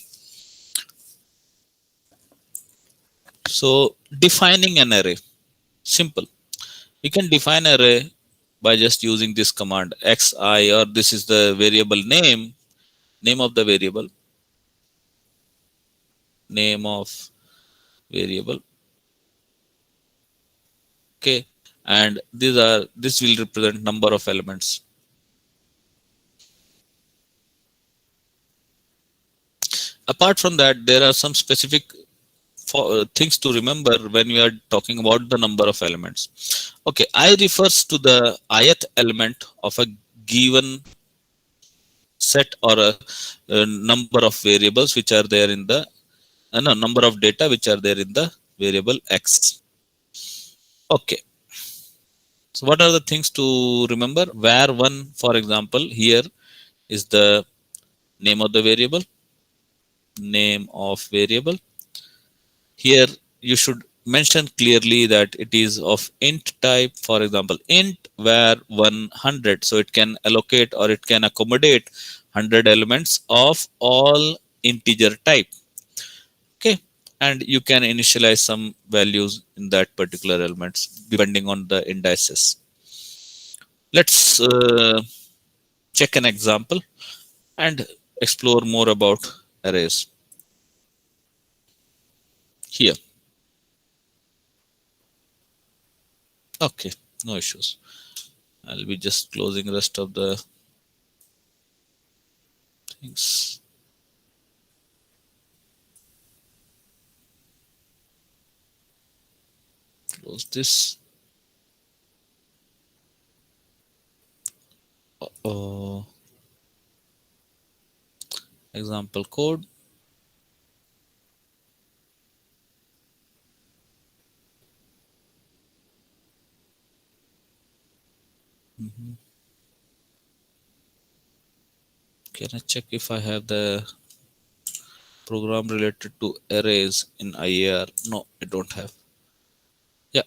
so defining an array, simple. You can define array by just using this command xi, or this is the variable name of the variable, name of variable. Okay, and this will represent number of elements. Apart from that, there are some specific things to remember when we are talking about the number of elements. Okay, I refers to the ith element of a given set or a number of variables which are there in the number of data which are there in the variable x. Okay, so what are the things to remember? var1, for example, here is the name of the variable, name of variable. Here you should mention clearly that it is of int type, for example int var 100, so it can allocate or it can accommodate 100 elements of all integer type. Okay, and you can initialize some values in that particular elements depending on the indices. Let's check an example and explore more about arrays here. Okay, no issues. I'll be just closing the rest of the things. Close this. Example code. Can I check if I have the program related to arrays in IAR? No, I don't have. Yeah,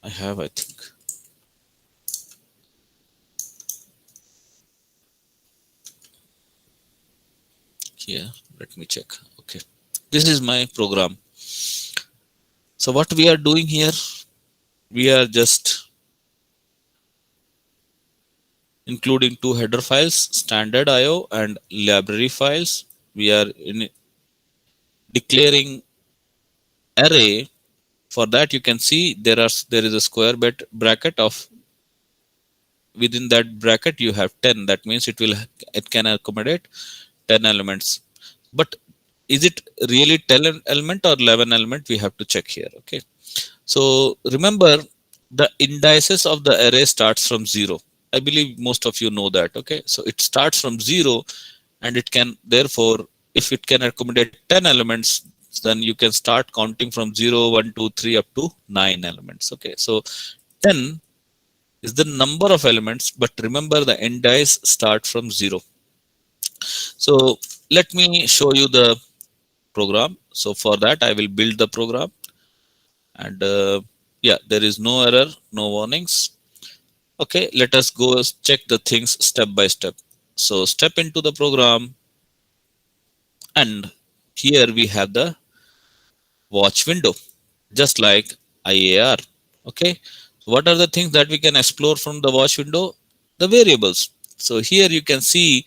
I have, I think. Here, let me check. Okay, this is my program. So what we are doing here, we are just including two header files, standard IO and library files. We are declaring array. For that, you can see there is a square bracket of, within that bracket you have 10. That means it can accommodate 10 elements. But is it really 10 element or 11 element? We have to check here. Okay. So remember, the indices of the array starts from 0. I believe most of you know that. Okay. So it starts from 0, and it can, therefore, if it can accommodate 10 elements, then you can start counting from 0, 1, 2, 3 up to 9 elements. Okay. So 10 is the number of elements, but remember the indice start from 0. So let me show you the program. So for that, I will build the program, and yeah, there is no error, no warnings. Okay, let us go check the things step by step. So step into the program, and here we have the watch window, just like IAR. Okay, what are the things that we can explore from the watch window? The variables. So here you can see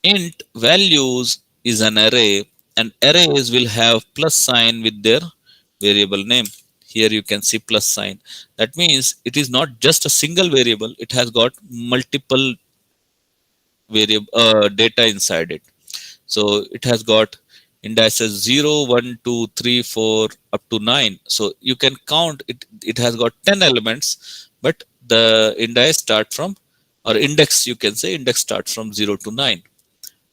int values is an array, and arrays will have plus sign with their variable name. Here you can see plus sign. That means it is not just a single variable, it has got multiple variable data inside it. So it has got indices 0, 1, 2, 3, 4 up to 9. So you can count it. It has got 10 elements, but the index start from, or index, you can say index starts from 0 to 9.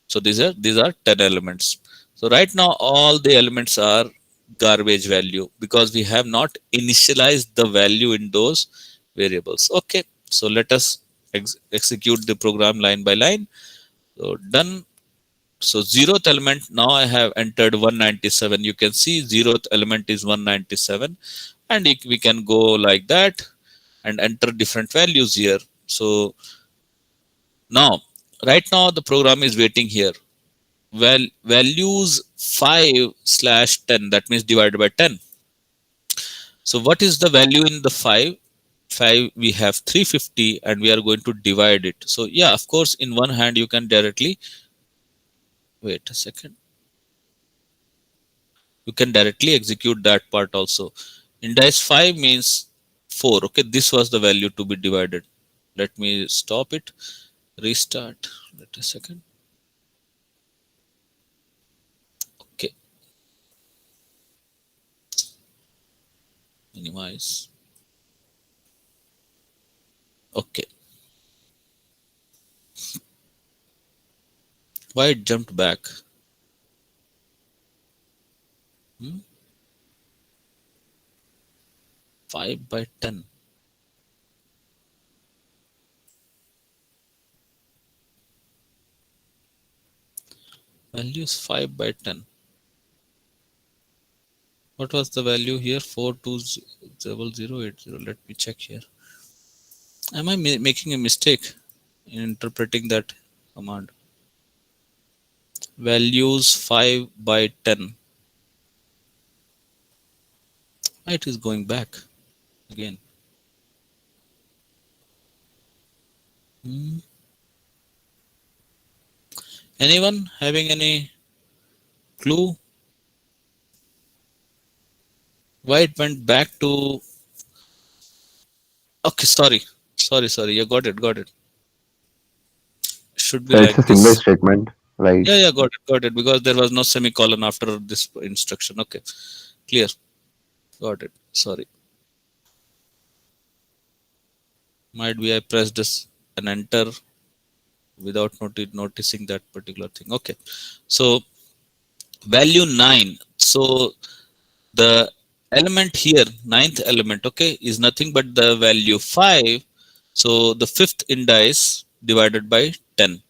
So these are 10 elements. So right now all the elements are garbage value because we have not initialized the value in those variables. Okay, so let us execute the program line by line. So done. So 0th element, now I have entered 197. You can see 0th element is 197, and we can go like that and enter different values here. So now, right now the program is waiting here. Well, values 5/10, that means divided by 10. So what is the value in the 5? 5, we have 350, and we are going to divide it. So yeah, of course, in one hand you can directly, wait a second, you can directly execute that part also. Index 5 means 4. Okay, this was the value to be divided. Let me stop it, restart. Wait a second. Okay, minimize. Okay, why it jumped back? 5/10. Value is 5/10. What was the value here? 420080. Let me check here. Am I making a mistake in interpreting that command? values 5 by 10. It is going back again. Hmm. Anyone having any clue why it went back to? Okay, sorry. You got it. Should be So it's like a single this. statement, right? Yeah, got it. Because there was no semicolon after this instruction. Okay, clear. Got it. Sorry. Might be I pressed this and enter without noticing that particular thing. Okay, so value 9. So the element here, ninth element, okay, is nothing but the value 5. So the fifth indice divided by 10.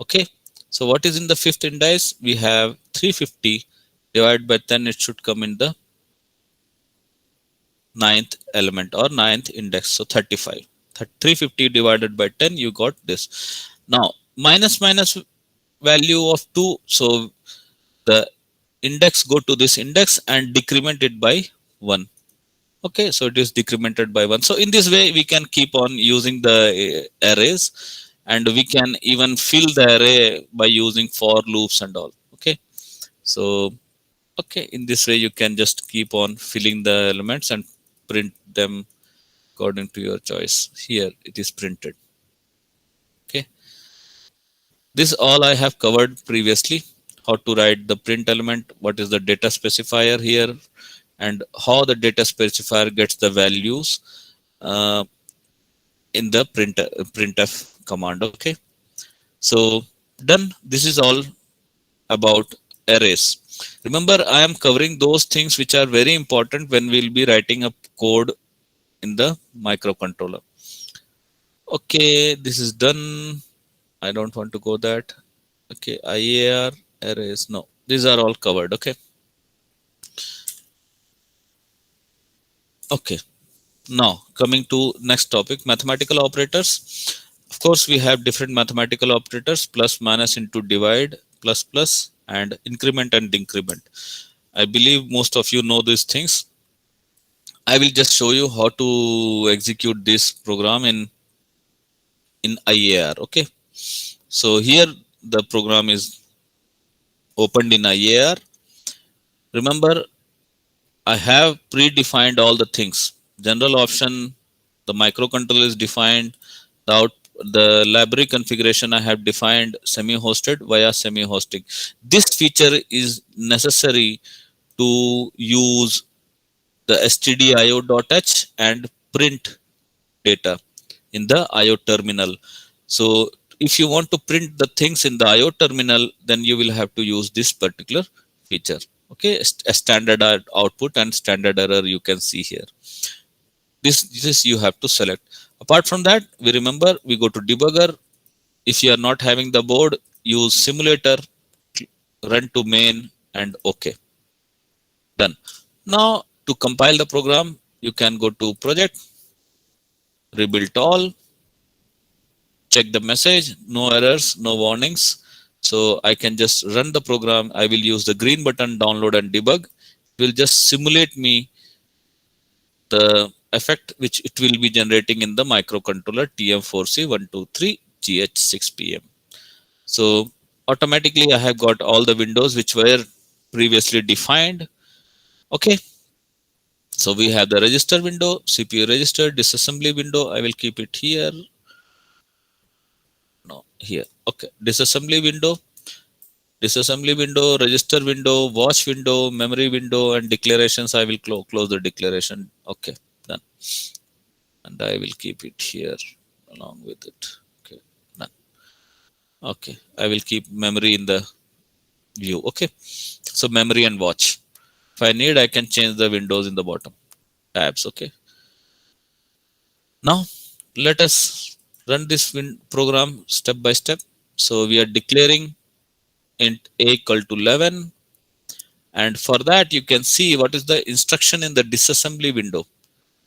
Okay, so what is in the fifth indice? We have 350 divided by 10. It should come in the ninth element or ninth index. So 35. 350 divided by 10, you got this. Now minus value of 2. So the index go to this index and decrement it by 1. Okay, so it is decremented by 1. So in this way we can keep on using the arrays, and we can even fill the array by using for loops and all. Okay, so okay, in this way you can just keep on filling the elements and print them according to your choice. Here it is printed. Okay, this all I have covered previously: how to write the print element, what is the data specifier here, and how the data specifier gets the values uh, in the printf command. Okay, so done. This is all about arrays. Remember, I am covering those things which are very important when we'll be writing a code in the microcontroller. Okay, this is done. I don't want to go that. Okay, IAR arrays, no, these are all covered. Okay, okay. Now coming to next topic, mathematical operators. Of course, we have different mathematical operators: plus, minus, into, divide, plus plus, and increment and decrement. I believe most of you know these things. I will just show you how to execute this program in IAR. Okay, so here the program is opened in IAR. Remember, I have predefined all the things. General option, the microcontroller is defined. The library configuration I have defined semi-hosted via semi-hosting. This feature is necessary to use the stdio.h and print data in the IO terminal. So if you want to print the things in the IO terminal, then you will have to use this particular feature. Okay, a standard output and standard error you can see here. This you have to select. Apart from that, we remember we go to debugger. If you are not having the board, use simulator, run to main, and okay, done. Now to compile the program, you can go to project, rebuild all, check the message, no errors, no warnings. So I can just run the program. I will use the green button, download and debug. It will just simulate me the effect which it will be generating in the microcontroller TM4C123GH6PM. So automatically I have got all the windows which were previously defined. Okay, so we have the register window, CPU register, disassembly window. I will keep it here. No, here. Okay, disassembly window, register window, watch window, memory window, and declarations. I will close the declaration. Okay, done. And I will keep it here along with it. Okay, done. Okay, I will keep memory in the view. Okay, so memory and watch. If I need, I can change the windows in the bottom tabs. Okay, now let us run this program step by step. So we are declaring int a equal to 11, and for that you can see what is the instruction in the disassembly window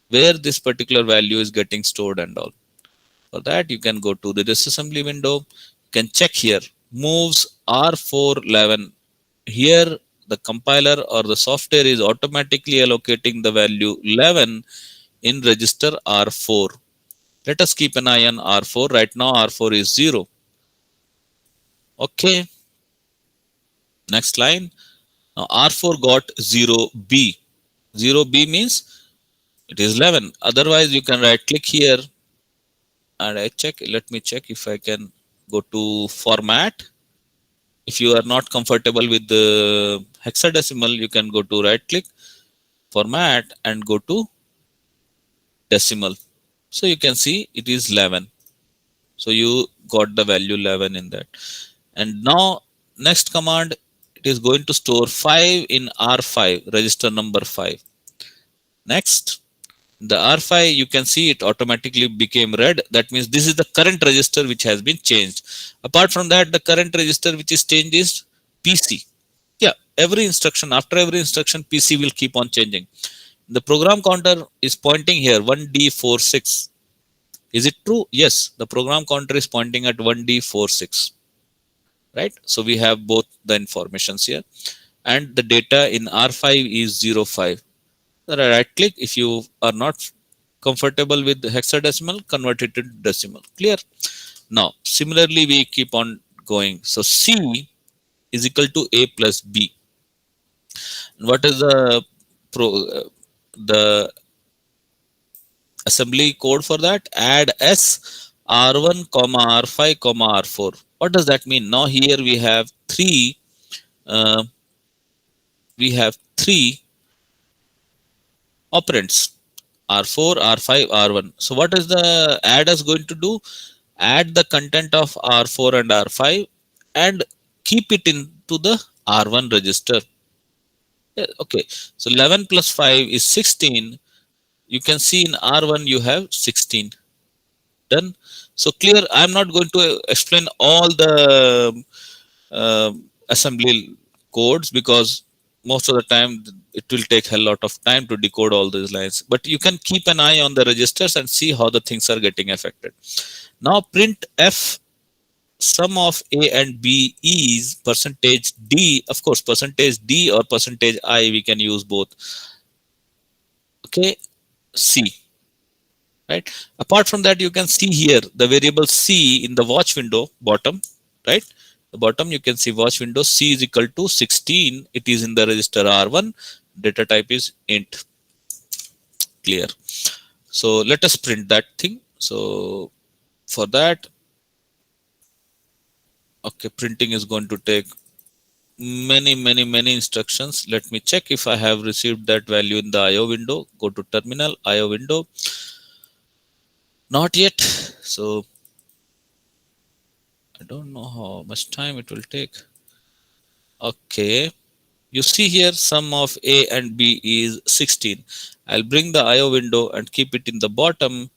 where this particular value is getting stored and all. For that, you can go to the disassembly window. You can check here moves R411. Here the compiler or the software is automatically allocating the value 11 in register R4. Let us keep an eye on R4. Right now R4 is 0. Okay. Next line. Now R4 got 0B. 0B means it is 11. Otherwise you can right click here and I check. Let me check if I can go to format. If you are not comfortable with the hexadecimal, you can go to right click, format, and go to decimal. So you can see it is 11. So you got the value 11 in that. And now next command, it is going to store 5 in R5, register number 5. Next, the R5, you can see it automatically became red. That means this is the current register which has been changed. Apart from that, the current register which is changed is PC. Yeah, every instruction, after every instruction, PC will keep on changing. The program counter is pointing here 1D46. Is it true? Yes, the program counter is pointing at 1D46. Right? So we have both the informations here. And the data in R5 is 05. Right click. If you are not comfortable with the hexadecimal, convert it to decimal. Clear? Now, similarly, we keep on going. So C is equal to A plus B. What is the assembly code for that? Add S R1 comma R5 comma R4. What does that mean? Now here we have three operands, R4, R5, R1. So what is the add is going to do? Add the content of R4 and R5 and keep it into the R1 register. Yeah, okay, so 11 plus 5 is 16. You can see in R1 you have 16. Done. So clear. I'm not going to explain all the assembly codes because most of the time it will take a lot of time to decode all these lines. But you can keep an eye on the registers and see how the things are getting affected. Now print F sum of A and B is percentage D. Of course, percentage D or percentage I, we can use both. Okay, C. Right. Apart from that, you can see here the variable C in the watch window bottom. Right. The bottom you can see watch window C is equal to 16. It is in the register R1. Data type is int. Clear. So let us print that thing. So for that, okay, printing is going to take many instructions. Let me check if I have received that value in the IO window. Go to terminal, IO window. Not yet. So I don't know how much time it will take. Okay. You see here sum of A and B is 16. I'll bring the IO window and keep it in the bottom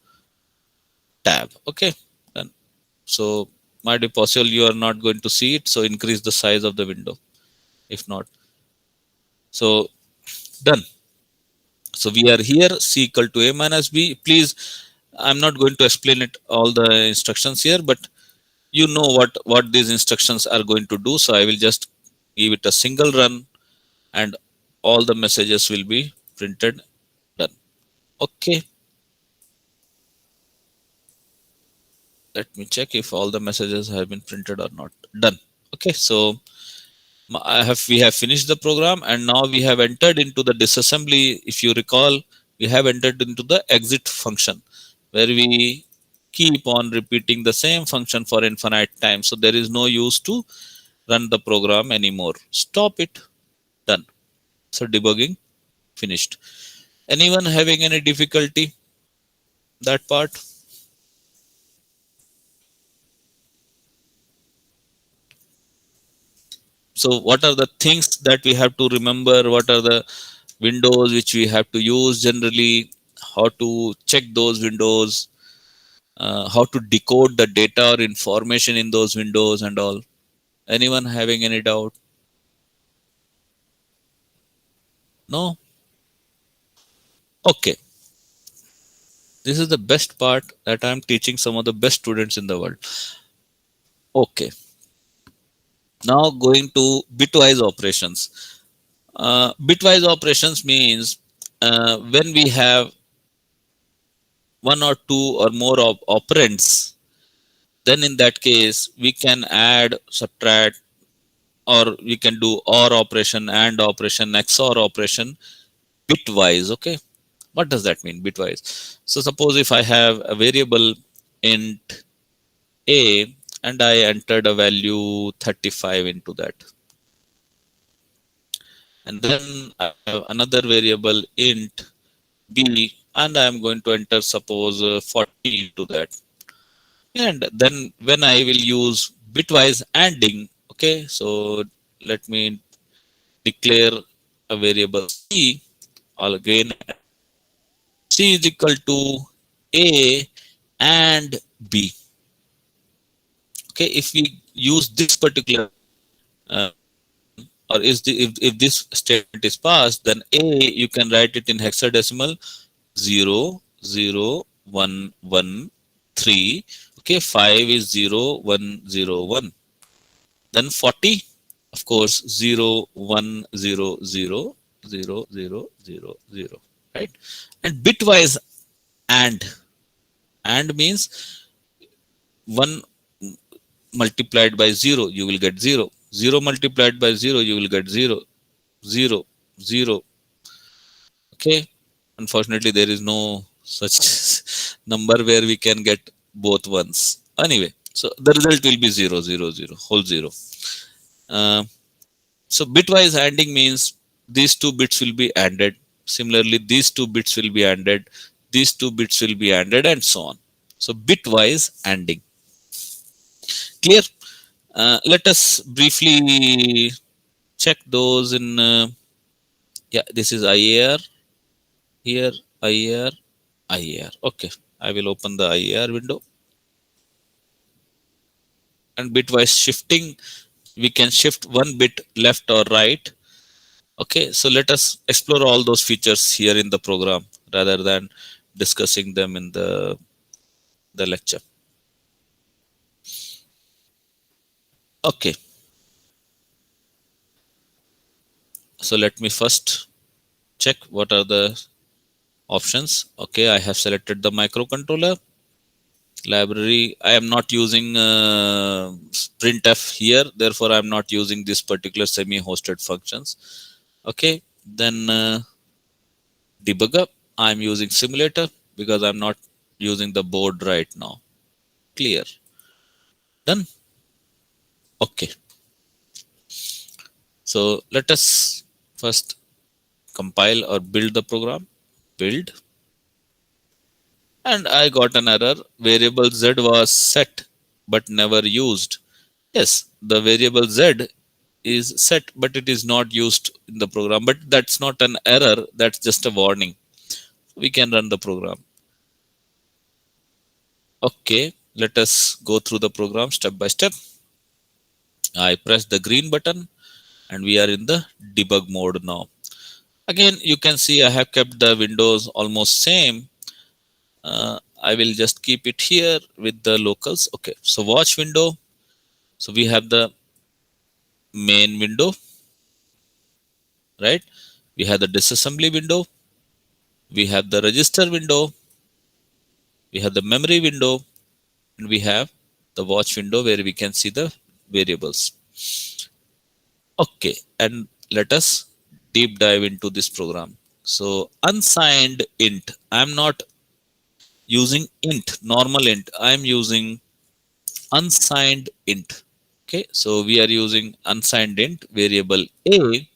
tab. Okay. Done. So might be possible you are not going to see it. So increase the size of the window. If not. So done. So we are here C equal to A minus B. Please, I'm not going to explain it all the instructions here, but you know what these instructions are going to do. So I will just give it a single run and all the messages will be printed. Done. Okay. Let me check if all the messages have been printed or not. Done. Okay. So we have finished the program and now we have entered into the disassembly. If you recall, we have entered into the exit function where we keep on repeating the same function for infinite time. So there is no use to run the program anymore. Stop it. Done. So debugging finished. Anyone having any difficulty? That part? So what are the things that we have to remember? What are the windows which we have to use generally? How to check those windows? How to decode the data or information in those windows and all? Anyone having any doubt? No? Okay. This is the best part that I'm teaching some of the best students in the world. Okay. Now going to bitwise operations. Bitwise operations means when we have one or two or more operands, then in that case we can add, subtract, or we can do OR operation, AND operation, XOR operation bitwise. Okay, what does that mean, bitwise? So suppose if I have a variable int a and I entered a value 35 into that, and then I have another variable int b and I am going to enter suppose 40 into that, and then when I will use bitwise ANDing, okay, so let me declare a variable c. Again, c is equal to a and b. Okay, if we use this particular uh, or if this statement is passed, then a you can write it in hexadecimal 0 0 1 1 3. Okay, 5 is 0 1 0 1. Then 40, of course, 0 1 0 0 0 0 0 0, right? And bitwise and means 1 multiplied by 0, you will get 0. 0 multiplied by 0, you will get 0. 0, 0. Okay. Unfortunately, there is no such number where we can get both ones. Anyway, so the result will be 0, 0, 0, whole 0. Uh, so bitwise ANDing means these two bits will be ANDed. Similarly, these two bits will be ANDed. These two bits will be ANDed, and so on. So bitwise ANDing. Clear? Let us briefly check those in. Yeah, this is IAR. Here, IAR, IAR. Okay, I will open the IAR window. And bitwise shifting, we can shift one bit left or right. Okay, so let us explore all those features here in the program rather than discussing them in the lecture. Okay, so let me first check what are the options. Okay, I have selected the microcontroller library. I am not using printf here, therefore I am not using this particular semi-hosted functions. Okay, then debugger, I am using simulator because I'm not using the board right now. Clear? Done? Okay, so let us first compile or build the program. Build, and I got an error. Variable z was set but never used. Yes, the variable z is set, but it is not used in the program. But that's not an error, that's just a warning. We can run the program. Okay, let us go through the program step by step. I press the green button and we are in the debug mode now. Again, you can see I have kept the windows almost same. I will just keep it here with the locals. Okay, so watch window. So we have the main window, right? We have the disassembly window. We have the register window. We have the memory window, and we have the watch window where we can see the variables. Okay, and let us deep dive into this program. So unsigned int, I'm not using int, normal int, I'm using unsigned int. Okay, so we are using unsigned int variable a,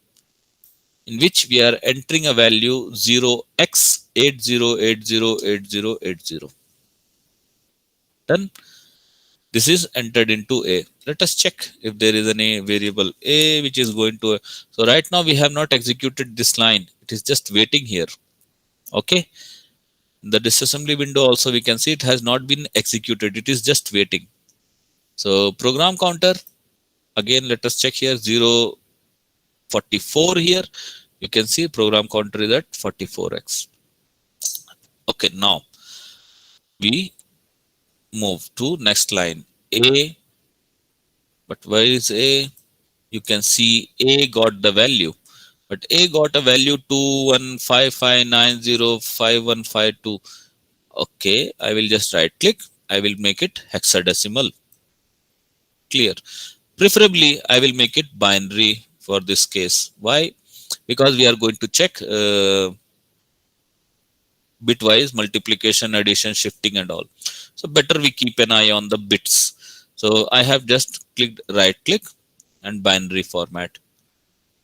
in which we are entering a value 0x80808080. Done. This is entered into a. Let us check if there is any variable a which is going to. So right now we have not executed this line. It is just waiting here. Okay. In the disassembly window also we can see it has not been executed. It is just waiting. So program counter. Again, let us check here 044 here. You can see program counter is at 44x. Okay, now we move to next line a, but where is a? you can see A got the value, but A got a value 2155905152. Okay, I will just right click. I will make it hexadecimal. Clear. Preferably, I will make it binary for this case. Why? Because we are going to check bitwise multiplication, addition, shifting, and all. So better we keep an eye on the bits. So I have just clicked right click and binary format.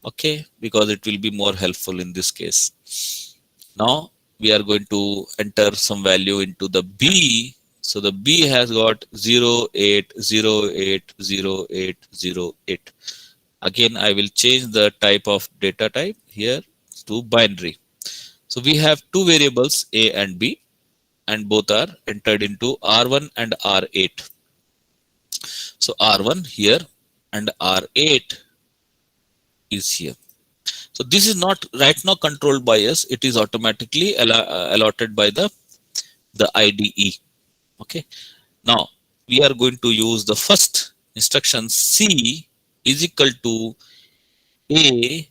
Okay, because it will be more helpful in this case. Now we are going to enter some value into the B. So the B has got 08080808. Again, I will change the type of data type here to binary. So we have two variables A and B, and both are entered into R1 and R8. So R1 here and R8 is here. So this is not right now controlled by us. It is automatically allotted by the IDE. Okay. Now we are going to use the first instruction, C is equal to A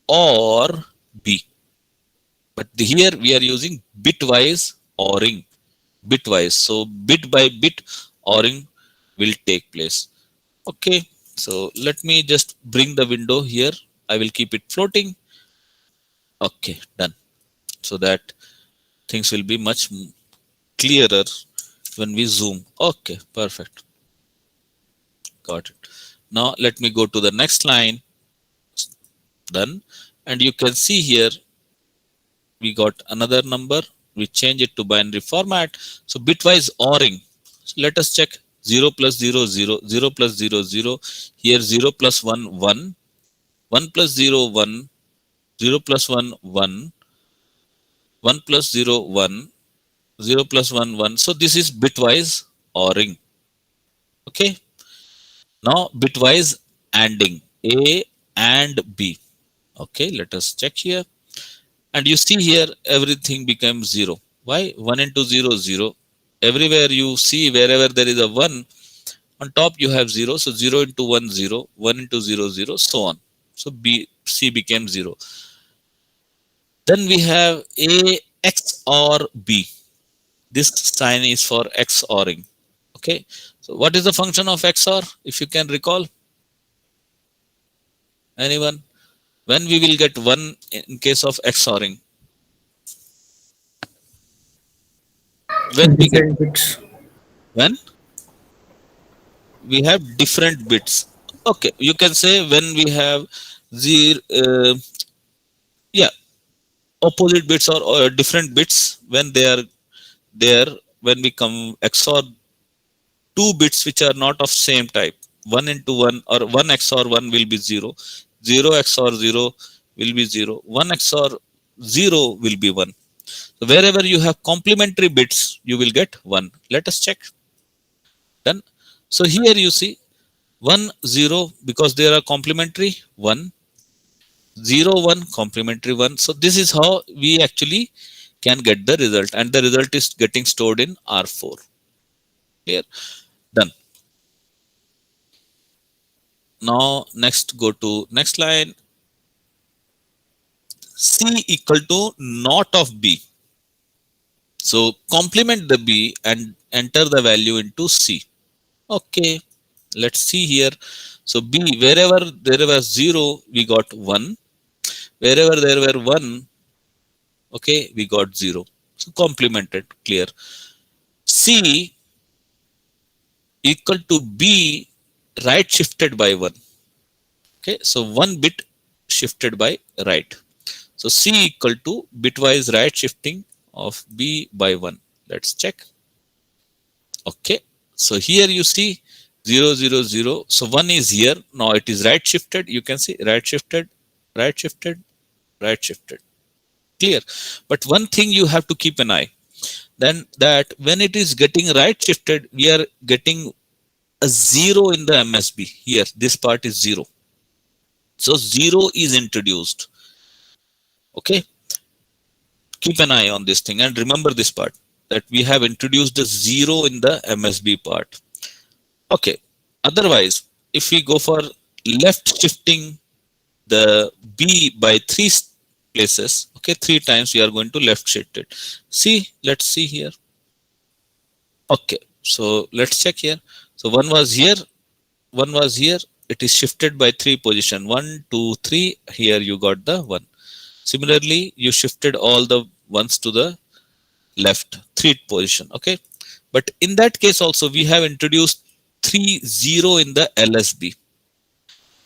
or B. But here we are using bitwise ORing. Bitwise. So bit by bit ORing will take place. Okay. So let me just bring the window here. I will keep it floating. Okay, done. So that things will be much clearer when we zoom. Okay, perfect. Got it. Now let me go to the next line. Done. And you can see here we got another number. We change it to binary format. So bitwise ORing. So let us check 0 plus 0, 0, 0 plus 0, 0. Here 0 plus 1, 1. 1 plus 0, 1. 0 plus 1, 1. 1 plus 0, 1. 0 plus 1, 1. So this is bitwise ORing. Okay. Now bitwise ANDing. A and B. Okay, let us check here. And you see here everything becomes 0. Why? 1 into 0, 0. Everywhere you see, wherever there is a 1, on top you have 0. So 0 into 1, 0. 1 into 0, 0, so on. So C became 0. Then we have A XOR B. This sign is for XORing. Okay. So what is the function of XOR? If you can recall. Anyone? When we will get 1 in case of XORing? When we get Different bits. when we have different bits. Okay, you can say when we have zero, yeah, opposite bits or different bits when they are there. When we come XOR two bits which are not of same type, 1 into 1 or 1 XOR 1 will be 0, 0 XOR 0 will be 0, 1 XOR 0 will be 1. So wherever you have complementary bits, you will get 1. Let us check. Done. So here you see 1, 0 because they are complementary, 1, 0, 1, complementary 1. So this is how we actually can get the result, and the result is getting stored in R4. Clear? Done. Now next go to next line. C equal to not of B. So complement the B and enter the value into C. Okay, let's see here. So B, wherever there was 0, we got 1. Wherever there were 1, okay, we got 0. So complemented, clear. C equal to B, right shifted by 1. Okay, so 1 bit shifted by right. So C equal to bitwise right shifting of B by 1. Let's check. Okay, so here you see 0, 0, 0. So 1 is here. Now it is right shifted. You can see right shifted, right shifted, right shifted. Clear. But one thing you have to keep an eye. Then that when it is getting right shifted, we are getting a 0 in the MSB. Here, this part is 0. So 0 is introduced. Okay. Keep an eye on this thing and remember this part, that we have introduced a 0 in the MSB part. Okay. Otherwise, if we go for left shifting the B by 3 places. Okay, 3 times we are going to left shift it. See, let's see here. Okay, so let's check here. So one was here, one was here. It is shifted by 3 position. 1, 2, 3. Here you got the 1. Similarly, you shifted all the ones to the left, 3 position. Okay, but in that case also we have introduced 3 0 in the LSB.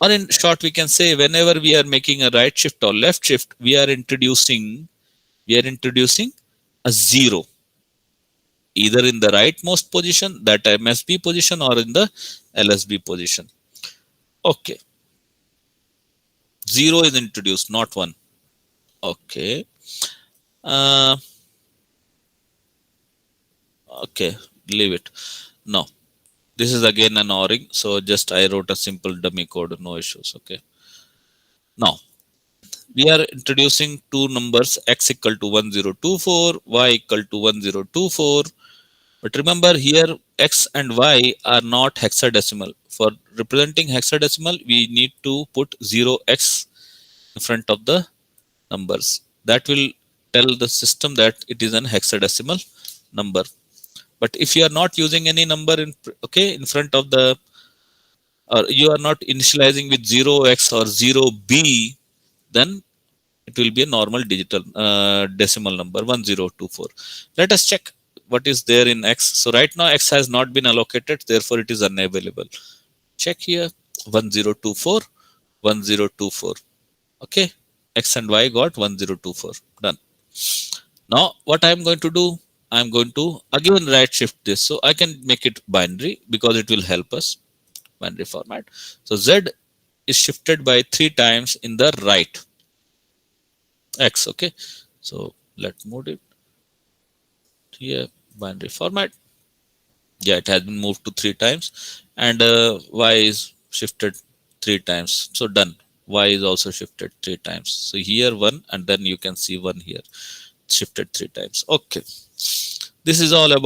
Or in short, we can say whenever we are making a right shift or left shift, we are introducing a 0 either in the rightmost position, that MSB position, or in the LSB position. Okay, 0 is introduced, not 1. Okay. Okay, leave it. Now, this is again an ORing, so just I wrote a simple dummy code, no issues. Okay. Now, we are introducing two numbers, x equal to 1024, y equal to 1024. But remember here, x and y are not hexadecimal. For representing hexadecimal, we need to put 0x in front of the numbers. That will tell the system that it is an hexadecimal number. But if you are not using any number in front of the, or you are not initializing with 0x or 0b, then it will be a normal digital decimal number 1024. Let us check what is there in x. So right now x has not been allocated, therefore it is unavailable. Check here, 1024, 1024. Okay, x and y got 1024. Done. Now what I am going to do, I am going to again right shift this, so I can make it binary because it will help us. Binary format. So z is shifted by 3 times in the right x. Okay, so let's move it here, binary format. Yeah, it has been moved to 3 times, and y is shifted 3 times. So done. Y is also shifted 3 times. So here 1, and then you can see 1 here, shifted 3 times. Okay, this is all about